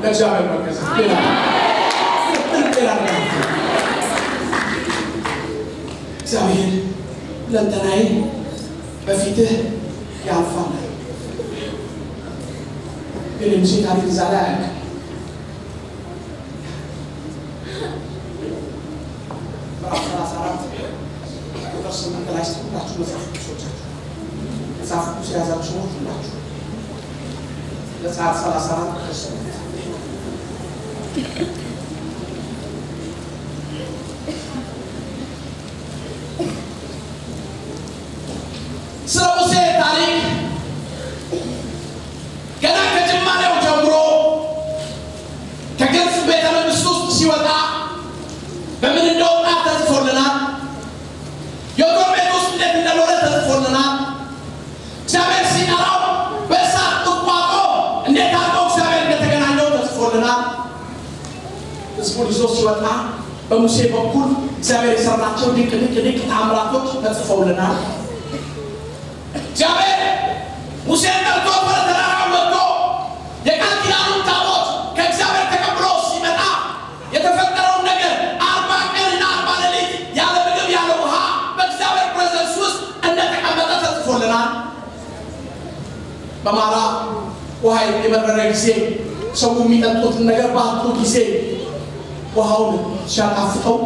እግዚአብሔር መከሰ እግዚአብሔር ለንተናይ በፊትህ ያልፋል ግን ሙሴ ታሪክ ዛሬ አያውቅ ስምንት ላይ ስትላችሁ መጽሐፍ ቅዱሶቻችሁ መጽሐፍ ቅዱስ የያዛችሁ ሁላችሁ ለሰዓት 34 ክርስቶስ ስለ ሙሴ ታሪክ ገና ከጅማሬው ጀምሮ ከግብፅ ቤተ መንግስት ውስጥ ሲወጣ በምን እንደወጣ ተጽፎልናል የጦር ቤት ውስጥ እንዴት እንደኖረ ተጽፎልናል እግዚአብሔር ሲጠራው በእሳት ቁጥቋጦ እንዴት አድርጎ እግዚአብሔር እንደተገናኘው ተጽፎልናል ሕዝቡን ይዞ ሲወጣ በሙሴ በኩል እግዚአብሔር የሰራቸው ድንቅ ተአምራቶች ተጽፈውልናል እግዚአብሔር ሙሴን ጠርቶ ወደ ተራራው መጥቶ የቃል ኪዳኑን ታቦት ከእግዚአብሔር ተቀብሎ ሲመጣ የተፈጠረውን ነገር 40 ቀንና 40 ሌሊት ያለ ምግብ ያለ ውሃ በእግዚአብሔር ፕሬዘንስ ውስጥ እንደተቀመጠ ተጽፎልናል በማራ ውሃ የመረረ ጊዜ ሰው የሚጠጡትን ነገር ባጡ ጊዜ ውሃውን ሲያጣፍጠው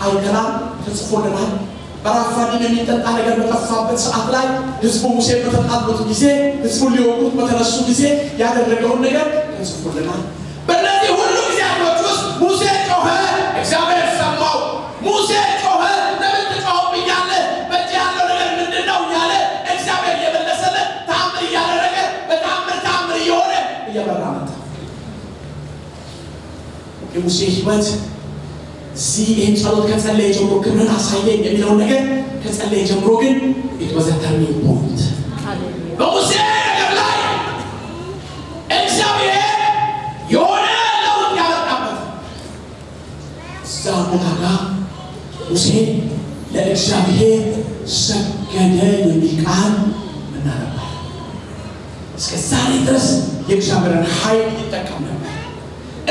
አይተናል ተጽፎልናል በራፋዲን የሚጠጣ ነገር በጠፋበት ሰዓት ላይ ሕዝቡ ሙሴ በተጣሉት ጊዜ ሕዝቡ ሊወቁት በተነሱ ጊዜ ያደረገውን ነገር ተጽፎልናል በእነዚህ ሁሉ ጊዜያቶች ውስጥ ሙሴ ጮኸ እግዚአብሔር ሰማው ሙሴ ጮኸ ለምን ትጮህብኛለህ በእጅ ያለው ነገር ምንድነው ያለ እግዚአብሔር የመለሰለት ተአምር እያደረገ በተአምር እየሆነ እየበራ መጣ የሙሴ ሕይወት ይህን ጸሎት ከጸለየ ጀምሮ ክብርን አሳየኝ የሚለውን ነገር ከጸለየ ጀምሮ ግን it was a turning point በሙሴ ነገር ላይ እግዚአብሔር የሆነ ለውጥ ያመጣበት እዛ ቦታ ጋር ሙሴ ለእግዚአብሔር ሰገደ የሚል ቃል እናነባለን እስከ ዛሬ ድረስ የእግዚአብሔርን ኃይል ይጠቀም ነበር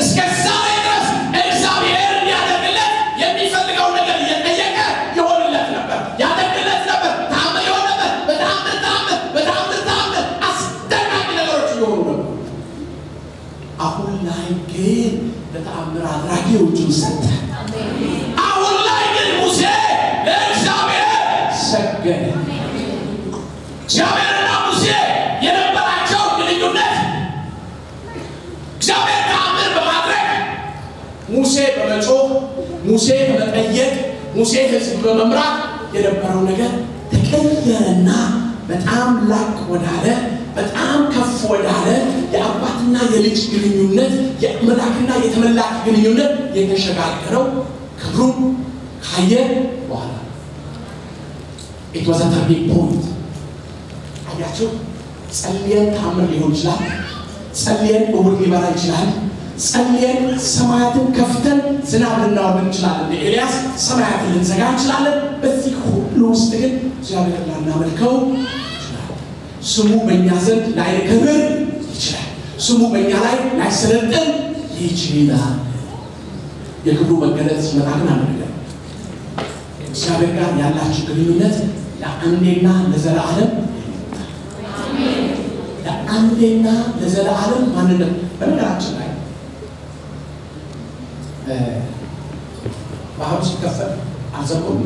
እስከ ዛሬ ድረስ እግዚአብሔር እንዲያደርግለት የሚፈልገው ነገር እየጠየቀ ይሆንለት ነበር ያደርግለት ነበር ተአምር ይሆን ነበር በተአምር አስደናቂ ነገሮች ይሆኑ ነበር አሁን ላይ ግን ለተአምር አድራጊዎቹ ሰጠ አሁን ላይ ግን ሙሴ ለእግዚአብሔር ሰገደ እግዚአብሔርና ሙሴ የነበራቸው ግንኙነት እግዚአብሔር ተአምር በማድረግ ሙሴ ሕዝብ በመምራት የነበረው ነገር ተቀየረና በጣም ላቅ ወዳለ በጣም ከፍ ወዳለ የአባትና የልጅ ግንኙነት የመላክና የተመላክ ግንኙነት የተሸጋገረው ክብሩን ካየ በኋላ it was a turning point አያችሁ ጸልየን ታምር ሊሆን ይችላል ጸልየን እውር ሊበራ ይችላል ጸልየን ሰማያትን ከፍተን ዝናብ ልናወርድ እንችላለን ኤልያስ ሰማያትን ልንዘጋ እንችላለን በዚህ ሁሉ ውስጥ ግን እግዚአብሔር ላናመልከው ስሙ በእኛ ዘንድ ላይከብር ይችላል ስሙ በእኛ ላይ ላይሰለጥን ይችላል የክብሩ መገለጥ ሲመጣ ግን አንደገና እግዚአብሔር ጋር ያላችሁ ግንኙነት ለአንዴና ለዘላለም አሜን ለአንዴና ለዘላለም ማንነት በነገራችን ላይ ባህሩ ሲከፈል አልዘቆም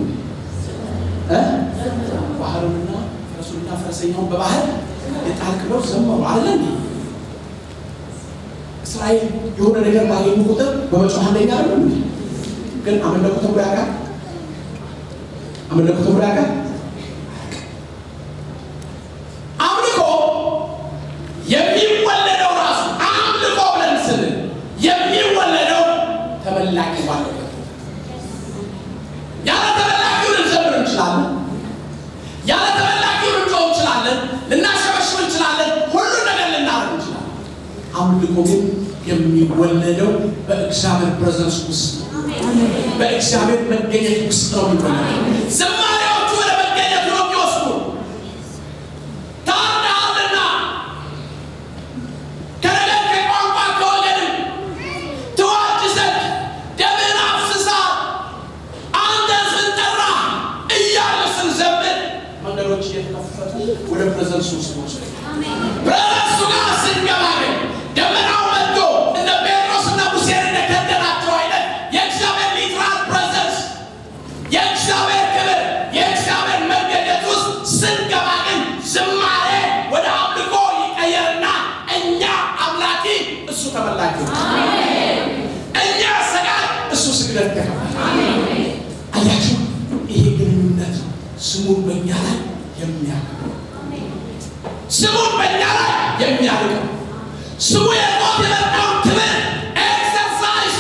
ባህሩና ፈረሱና ፈረሰኛው በባህር የጣልክለው ዘመሩ አይደል እስራኤል የሆነ ነገር ባገኙ ቁጥር በመጮህ አንደኛ አይደል ግን አመለኩ ተብሎ ያውቃል አምልኮ የሚወለደው ራሱ አምልኮ ብለን ስንል የሚወለደው ተመላኪ ባለበት ያለ ተመላኪውን ልንዘምር እንችላለን ያለ ተመላኪውን ልንጮህ እንችላለን ልናሸበሽብ እንችላለን ሁሉ ነገር ልናደርግ እንችላለን አምልኮ ግን የሚወለደው በእግዚአብሔር ፕሬዘንስ ውስጥ በእግዚአብሔር መገኘት ውስጥ ነው የሚወለደው ዝማሬዎቹ ወደ መገኘቱ ነው የሚወስዱ ታርዳሃልና ከነገር ከቋንቋ ከወገንም ትዋጅ ዘንድ ደምህን አፍስሰሃል አንተን ስንጠራ እያለ ስንዘምር መንገዶች እየተከፈቱ ወደ ፕሬዘንስ ውስጥ ወስዱ ፕሬዘንሱ ጋር ስንገባ ግን ደመናው መጥቶ እንደ ጴጥሮስና ሙሴን እንደከደናቸው አይነት የእግዚአብሔር ሊትራል ፕሬዘንስ የእግዚአብሔር ክብር የእግዚአብሔር መገኘት ውስጥ ስንገባ ግን ዝማሬ ወደ አምልኮ ይቀየርና እኛ አምላኪ እሱ ተመላኪ እኛ ሰጋድ እሱ ስግደት ተቀበል አያችሁ ይሄ ግንኙነት ስሙን በእኛ ላይ የሚያከብር ስሙን በእኛ ላይ የሚያከብር ስሙ የሞት የመጣውን ክብር ኤክሰርሳይዝ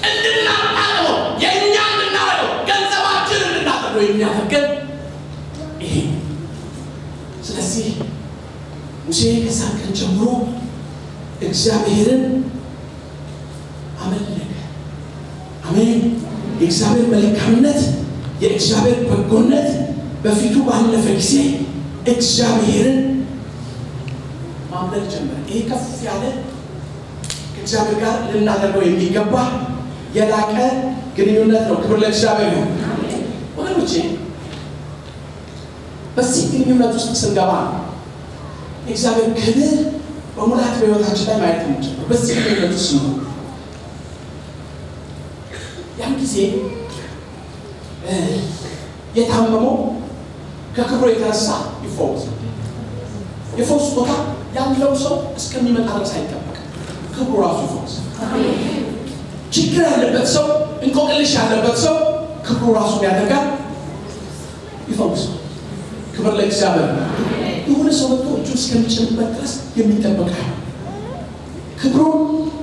እንድናደርገው የእኛ እንድናደርገው ገንዘባችን እንድናደርገው የሚያደርገን ይሄ ስለዚህ ሙሴ ከዛን ቀን ጀምሮ እግዚአብሔርን አመለከ አሜን የእግዚአብሔር መልካምነት የእግዚአብሔር በጎነት በፊቱ ባለፈ ጊዜ እግዚአብሔርን ማምለክ ጀመረ ይሄ ከፍ ያለ ከእግዚአብሔር ጋር ልናደርገው የሚገባ የላቀ ግንኙነት ነው ክብር ለእግዚአብሔር ይሁን ወገኖቼ በዚህ ግንኙነት ውስጥ ስንገባ እግዚአብሔር ክብር በሙላት በሕይወታችን ላይ ማየት እንችላለን በዚህ ግንኙነት ውስጥ ነው ያን ጊዜ የታመመው ከክብሩ የተነሳ ይፈወሳል የፈውስ ቦታ ያለው ሰው እስከሚመጣ ድረስ አይጠበቅም ክብሩ ራሱ ይፈወሳል ችግር ያለበት ሰው እንቆቅልሽ ያለበት ሰው ክብሩ ራሱ ያደርጋል ይፈወሳል ክብር ለእግዚአብሔር የሆነ ሰው መጥቶ እጁ እስከሚጭንበት ድረስ የሚጠበቅ ክብሩን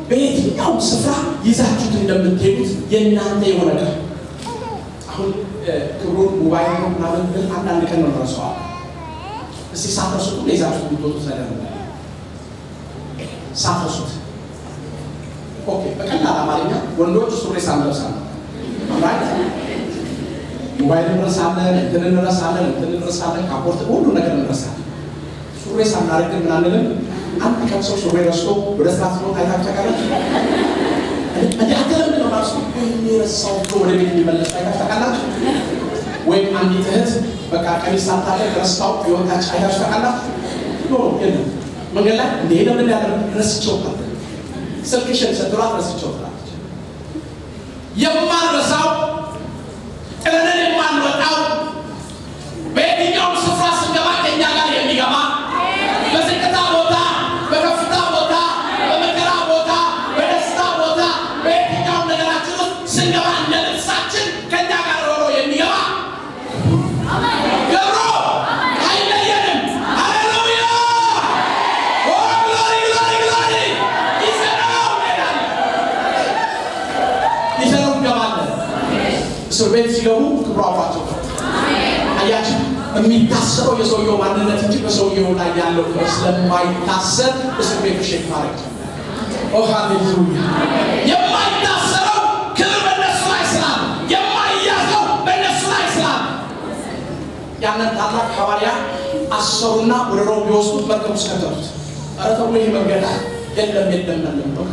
በየትኛው ስፍራ ይዛችሁት እንደምትሄዱት የእናንተ የሆነ ቀን አሁን ክብሩን ሞባይል ምናምን አንዳንድ ቀን ነው ረሳዋል እስቲ ሳትረሱት ለይዛችሁ የምትወጡት ነገር ነው ሳትረሱት ኦኬ በቀላል አማርኛ ወንዶች ሱሪ ሳንለብሳለን አምራይ ሞባይል እንረሳለን እንረሳለን ካፖርት ሁሉ ነገር እንረሳለን ሱሪ ሳናደርግ ምን አንልም አንድ ቀን ሰው ሱሪ ረስቶ ወደ ስራ ሲወጣ አይታችሁ ታውቃላችሁ እንዴ አተለም ነው ማለት ነው የሚረሳው ወደ ቤት የሚመለስ አይታችሁ ታውቃላችሁ ወይም አንዲት እህት በቃ ቀሚስ ሳታደርግ ረስታው የወጣች አይታችሁ ታውቃላችሁ ኖ የለም መንገድ ላይ እንደ ሄደ ምን ያደርግ ረስቸው ታዲያ ስልክሽን ሰጥቷት ረስቸው ታዲያ የማንረሳው ጥለንን የማንወጣው በየትኛው ስፍራ ስንገባ ከእኛ ጋር የሚገባ በዝቅታ ቦታ በከፍታ ቦታ በመከራ ቦታ በደስታ ቦታ በየትኛው ነገራችን ውስጥ ስንገባ እንደ ልብሳችን እስር ቤት ሲገቡ ክብሩ አብሯቸው አያችሁ የሚታሰረው የሰውየው ማንነት እንጂ በሰውየው ላይ ያለው ክብር ስለማይታሰር እስር ቤት ሸክ ማድረግ ኦ ሃሌሉያ የማይታሰረው ክብር በእነሱ ላይ ስላለ የማይያዘው በእነሱ ላይ ስላለ ያንን ታላቅ ሐዋርያ አሰሩና ወደ ሮም ቢወስዱት መርከብ ውስጥ ከተቱት ኧረ ተው ይሄ መንገድ የለም ነው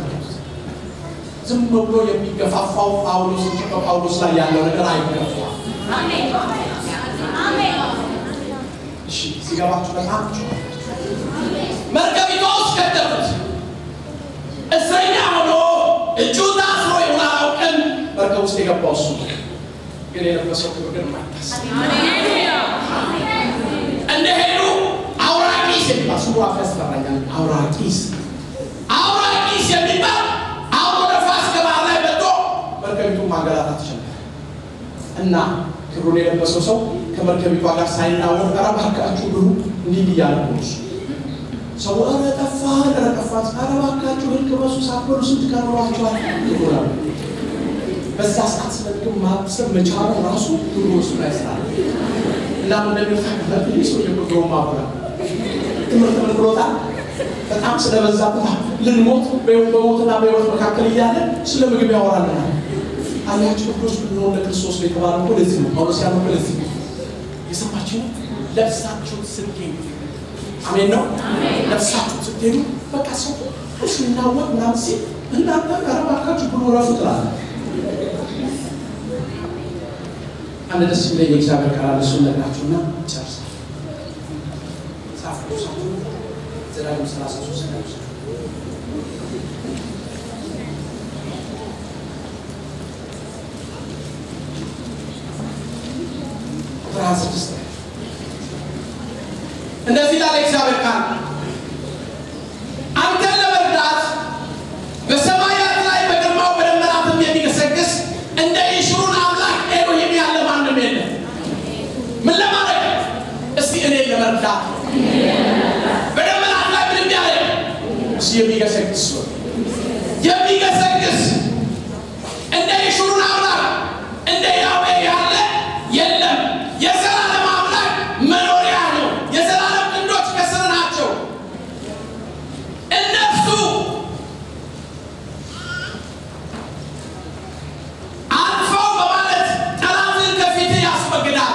ዝም ብሎ የሚገፋፋው ጳውሎስ እንጂ በጳውሎስ ላይ ያለው ነገር አይገፋም አሜን አሜን እሺ ሲገባችሁ በጣም መርከቢቷ ውስጥ ከተቱት እስረኛ ሆኖ እጁ ታስሮ የሆነው ቀን መርከብ ውስጥ የገባው እሱ ግን የለበሰው ክብር ግን ማይታስ እንደሄዱ አውራቂስ የሚባል አፈስፈራኛል አውራቂስ የሚባል መርከቢቱ ማገላታት ይችላል እና ክብሩን የለበሰው ሰው ከመርከቢቷ ጋር ሳይናወጥ አረባካችሁ ብሉ እንዲህ ይያለቁ ሰው አረጠፋት አረባካችሁ ህልከበሱ ሳትበሉ ስንት ቀርባችኋል ይሆናል በዛ ሰዓት ስለግም ማብሰብ መቻሉ ራሱ ትሩስ ላይ ስላለ እና ምን እንደሚፈጠር ሰው የምትሮ ማብራ ትምህርት ብሎታ በጣም ስለበዛበት ልንሞት በሞትና በህይወት መካከል እያለ ስለ ምግብ ያወራልናል አያችሁ ክርስቶስ ነው ለክርስቶስ የተባለው ለዚህ ነው ጳውሎስ ያለው ለዚህ የሰማችሁ ለብሳችሁ ስትገኙ አሜን ነው ለብሳችሁ ስትገኙ በቃ ሰው እሱናው ምናምን ሲል እናንተ አረባካችሁ ብሎ ራሱ ትላል አንድ ደስ የሚል የእግዚአብሔር ቃል አለ እሱን ለቃችሁና ጨርሳ ጻፉ ዘዳግም 33 ነው ፍራንሲስ እንደዚህ ላለ እግዚአብሔር ቃል አንተን ለመርዳት በሰማያት ላይ በግርማው በደመናትም የሚገሰግስ እንደ ይሽሩን አምላክ ኤሎሂም ያለ ማንም የለም ምን ለማድረግ እስቲ እኔ ለመርዳት በደመናት ላይ ምን ያለ እስቲ የሚገሰግስ እንደ ይሽሩን አምላክ እንደ ያዌ ያለ የለም የዘላለም አምላክ መኖሪያ ነው የዘላለም ክንዶች ከስር ናቸው እነሱ አልፈው በማለት ጠላትን ከፊት ያስወግዳል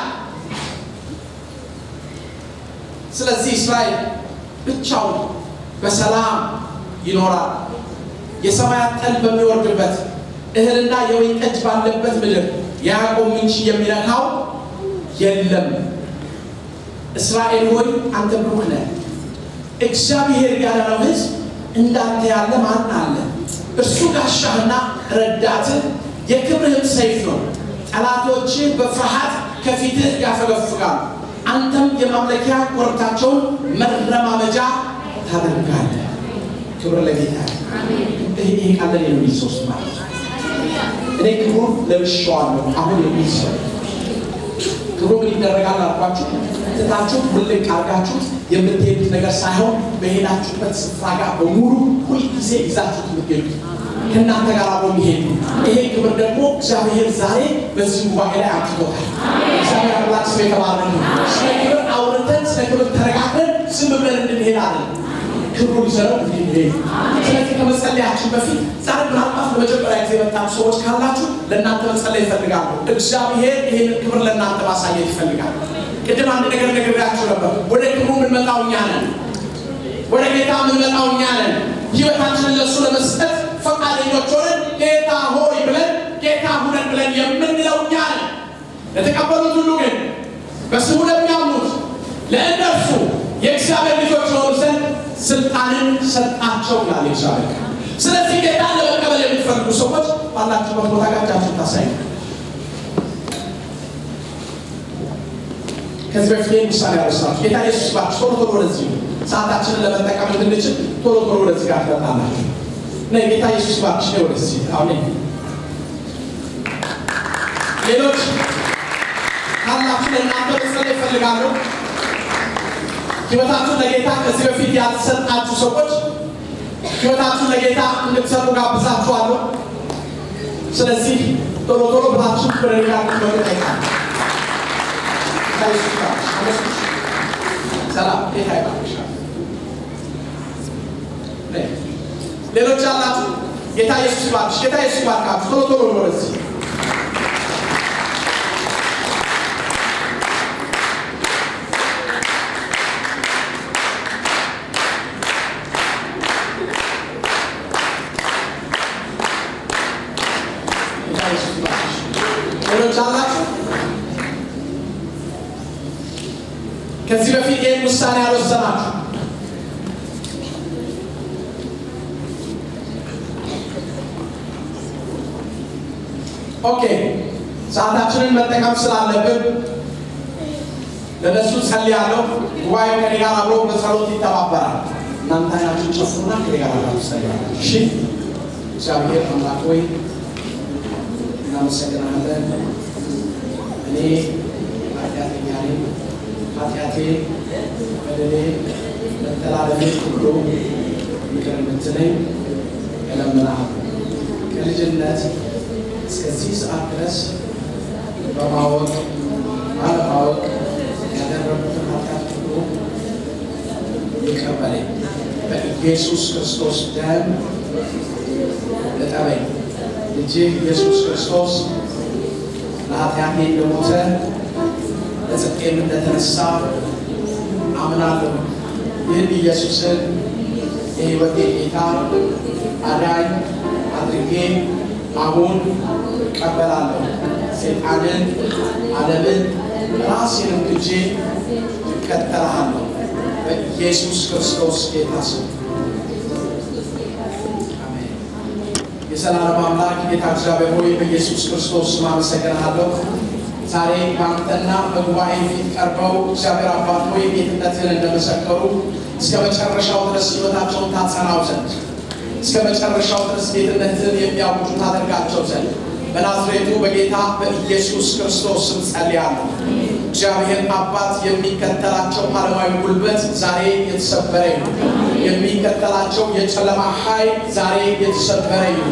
ስለዚህ እስራኤል ብቻውን በሰላም ይኖራል የሰማያት ጠል በሚወርድበት እህልና የወይን ጠጅ ባለበት ምድር ያዕቆብ ምንጭ የሚነካው የለም እስራኤል ሆይ አንተ ብሩክ ነህ እግዚአብሔር ያለው ሕዝብ እንዳንተ ያለ ማን አለ እርሱ ጋሻህና ረዳትህ የክብርህ ሰይፍ ነው ጠላቶች በፍርሃት ከፊትህ ያፈገፍጋሉ አንተም የማምለኪያ ኮረብታቸውን መረማመጃ ታደርጋለህ ክብር ለጌታ አሜን ይሄ ቃል ለኔ ሶስት ማለት እኔ ክብሩ ለብሻዋለሁ አሁን የሚሰጥ ክብሩ ምን ይደረጋል አልኳችሁ ትታችሁ ሁልቅ አርጋችሁት የምትሄዱት ነገር ሳይሆን በሄዳችሁበት ስፍራ ጋር በሙሉ ሁሉ ጊዜ ይዛችሁት የምትሄዱት ከእናንተ ጋር አብሮ ይሄዱ ይሄ ክብር ደግሞ እግዚአብሔር ዛሬ በዚህ ጉባኤ ላይ አጥቶታል እግዚአብሔር አምላክ ስለ ተባረከ ስለ ክብር አውርተን ስለ ክብር ተረጋግተን ዝም ብለን እንድንሄድ አይደለም ክብሩ ይዘረው እንድንሄድ ስለዚህ ከመጸለያችን በፊት ዛሬ ምናልባት ለመጀመሪያ ጊዜ የመጣችሁ ሰዎች ካላችሁ ለእናንተ መጸለይ ይፈልጋሉ እግዚአብሔር ይሄንን ክብር ለእናንተ ማሳየት ይፈልጋል ቅድም አንድ ነገር ነግሬያችሁ ነበር ወደ ክብሩ የምንመጣው እኛ ነን ወደ ጌታ የምንመጣው እኛ ነን ሕይወታችንን ለእሱ ለመስጠት ፈቃደኞች ሆነን ጌታ ሆይ ብለን ጌታ ሁነን ብለን የምንለው እኛ ነን ለተቀበሉት ሁሉ ግን በስሙ ለሚያምኑት ለእነርሱ የእግዚአብሔር ልጆች ሆኑ ዘንድ ስልጣንን ሰጣቸው ይላል እግዚአብሔር ስለዚህ ጌታን ለመቀበል የምትፈልጉ ሰዎች ባላችሁበት ቦታ ጋር እጃችሁን ታሳዩ ከዚህ በፊት ምሳሌ ያወሳችሁ ጌታ ኢየሱስ ባቸው ቶሎ ወደዚህ ሰዓታችንን ለመጠቀም እንድንችል ቶሎ ወደዚህ ጋር ተጣላችሁ ነይ ጌታ ኢየሱስ ባቸው ወደዚህ አሜን ሌሎች ካላችሁ ለእናንተ መጸለይ ይፈልጋሉ ሕይወታችሁን ለጌታ ከዚህ በፊት ያልሰጣችሁ ሰዎች ሕይወታችሁን ለጌታ እንድትሰጡ ጋብዛችኋለሁ ስለዚህ ቶሎ ቶሎ ብላችሁ በረጋግጥ ወደቀኝ ሰላም ጌታ ይባርክሽ ሌሎች አላችሁ ጌታ ኢየሱስ ይባርክሽ ጌታ ኢየሱስ ይባርካችሁ ቶሎ ቶሎ ወደዚህ ከዚህ በፊት ይሄን ውሳኔ አልወሰናችሁ ኦኬ ሰዓታችንን መጠቀም ስላለብን ለነሱ ጸልያለሁ ጉባኤው ከኔ ጋር አብሮ በጸሎት ይተባበራል እናንተ አይናችሁን ጨፍኑና ከኔ ጋር አብራችሁ ጸልያለሁ እሺ እግዚአብሔር አምላክ ሆይ እናመሰግናለን እኔ ኃጢአተኛ ነኝ ኃጢአቴ በደሌ መተላለፌ ሁሉ ይቅር እንድትለኝ እለምንሃለሁ ከልጅነት እስከዚህ ሰዓት ድረስ በማወቅ ባለማወቅ ያደረጉትን ኃጢአት ሁሉ ይቅር በለኝ በኢየሱስ ክርስቶስ ደም እጠበኝ ልጅህ ኢየሱስ ክርስቶስ ለኃጢአቴ እንደሞተ ለጽድቄም እንደተነሳ አምናለሁ ይህን ኢየሱስን የሕይወቴ ጌታ አዳኝ አድርጌ አሁን እቀበላለሁ ሰይጣንን ዓለምን ራሴንም ክጄ እከተልሃለሁ በኢየሱስ ክርስቶስ ጌታ ስም አሜን የሰላም አምላክ ጌታ እግዚአብሔር ሆይ በኢየሱስ ክርስቶስ ስም አመሰግናለሁ ዛሬ ባንተና በጉባኤ ፊት ቀርበው እግዚአብሔር አባት ሆይ ጌትነትህን እንደመሰከሩ እስከ መጨረሻው ድረስ ሕይወታቸውን ታጸናው ዘንድ እስከ መጨረሻው ድረስ ጌትነትህን የሚያውጁ ታደርጋቸው ዘንድ በናዝሬቱ በጌታ በኢየሱስ ክርስቶስ ስም ጸልያለሁ እግዚአብሔር አባት የሚከተላቸው ዓለማዊ ጉልበት ዛሬ የተሰበረ ይሁን የሚከተላቸው የጨለማ ኃይል ዛሬ የተሰበረ ይሁን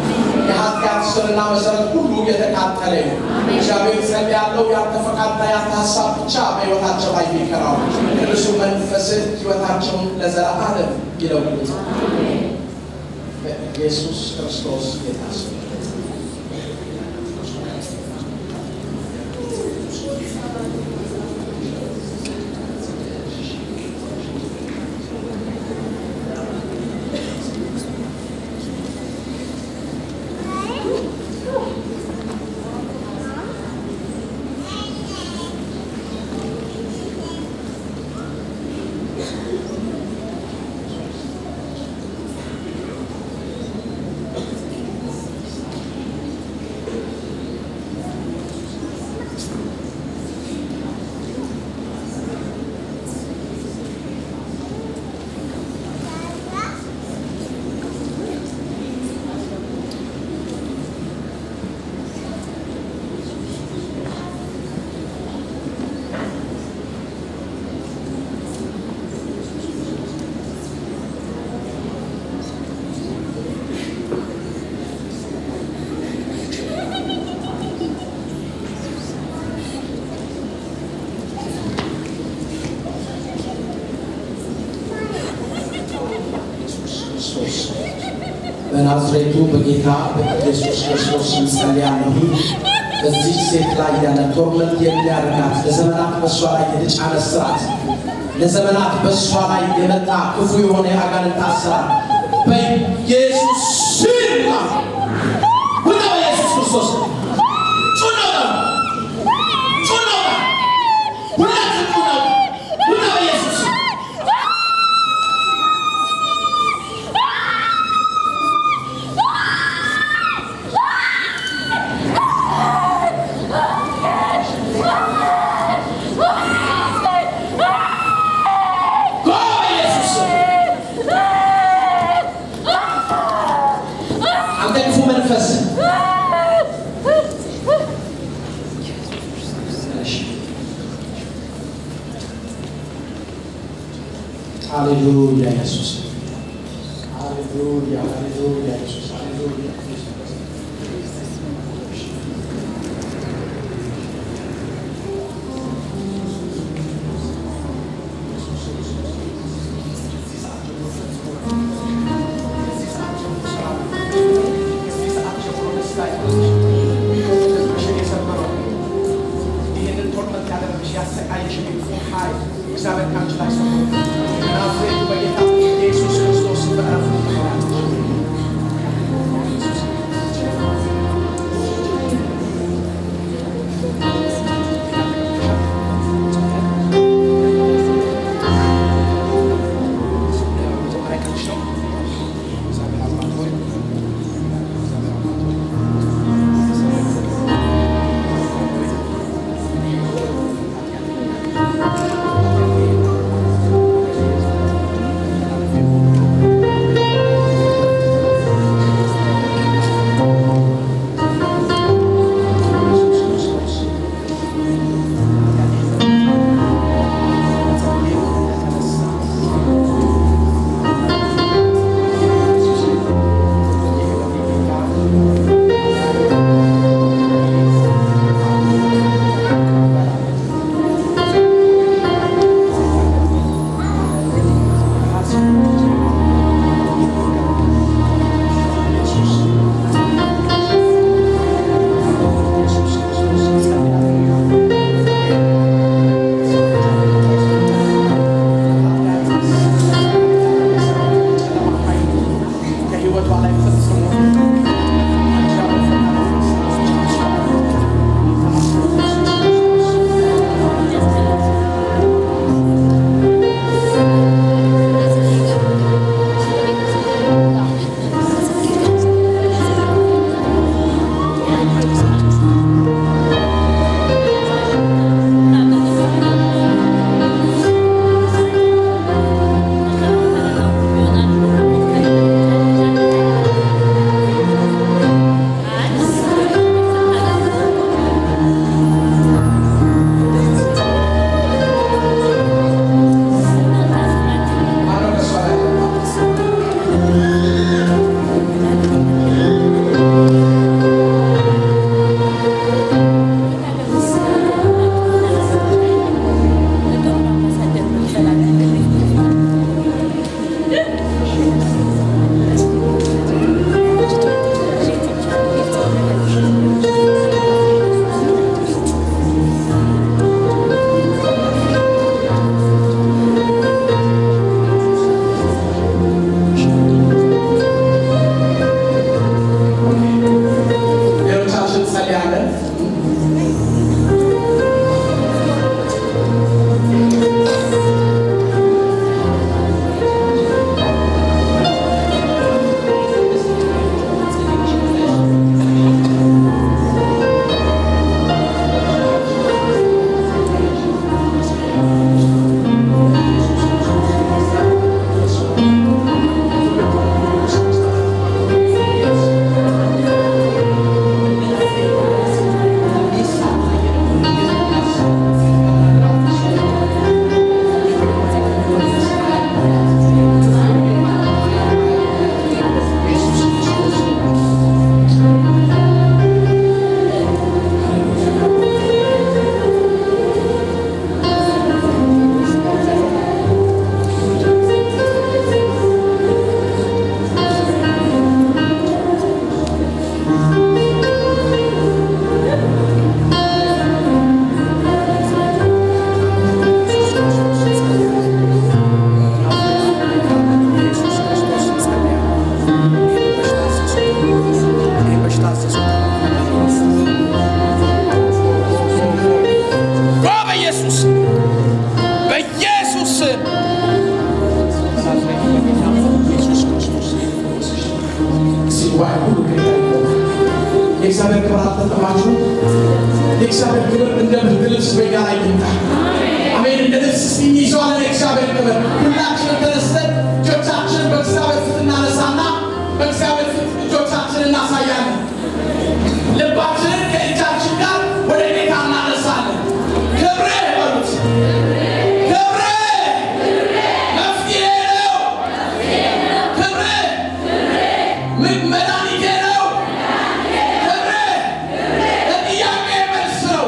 የኃጢአት ስርና መሰረት ሁሉ የተቃጠለ ይሁን እግዚአብሔር ጸልያለሁ ያንተ ፈቃድና ያንተ ሐሳብ ብቻ በሕይወታቸው ላይ ይከናወን ቅዱስ መንፈስህ ሕይወታቸውን ለዘላለም ይለውጥ በኢየሱስ ክርስቶስ ጌታ ስም በናዝሬቱ በጌታ በኢየሱስ ክርስቶስ ጸልያለሁ በዚህ ሴት ላይ ያለ ቶርመንት የሚያደርጋት ለዘመናት በሷ ላይ የተጫነ ስራት ለዘመናት በሷ ላይ የመጣ ክፉ የሆነ የአጋንንት አሰራር በኢየሱስ ስም ሁሉ በኢየሱስ ክርስቶስ Hallelujah, Jesus. Hallelujah, hallelujah, Jesus. Hallelujah. ኃይል እግዚአብሔር ካንቺ ላይ ሰው ናዝሬቱ በጌታ ኢየሱስ ክርስቶስ በአፉ የእግዚአብሔር ክብር አልተጠማችሁ? የእግዚአብሔር ክብር እንደ ልብስ በእኛ ላይ ይምጣ። አሜን። እንደ ልብስ ይይዘዋል የእግዚአብሔር ክብር። ሁላችንም ተነስተን እጆቻችንን በእግዚአብሔር ፊት እናነሳና በእግዚአብሔር ፊት እጆቻችንን እናሳያለን። ልባችንን ከእጃችን ጋር ወደ ጌታ እናነሳለን። ክብሬ በሉት። ክብሬ መፍትሄ ነው። ክብሬ መድኃኒቴ ነው። ክብሬ ለጥያቄ መልስ ነው።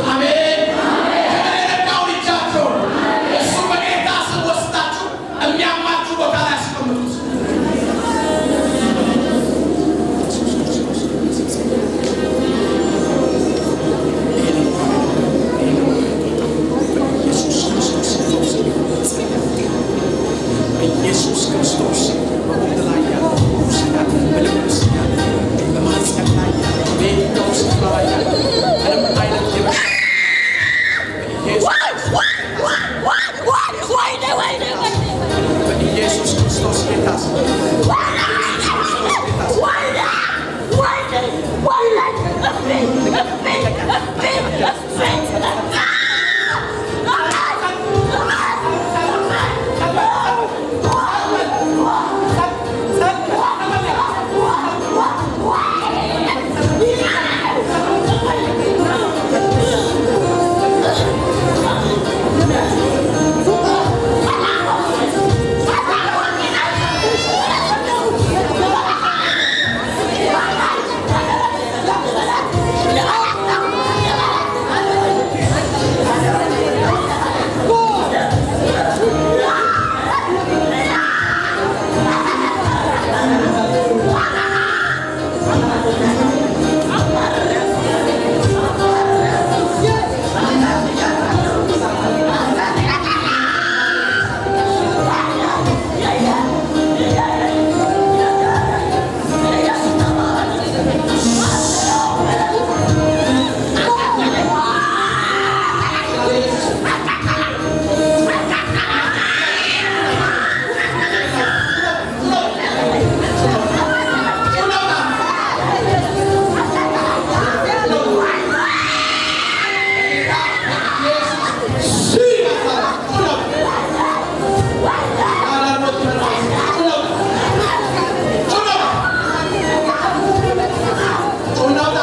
አሜን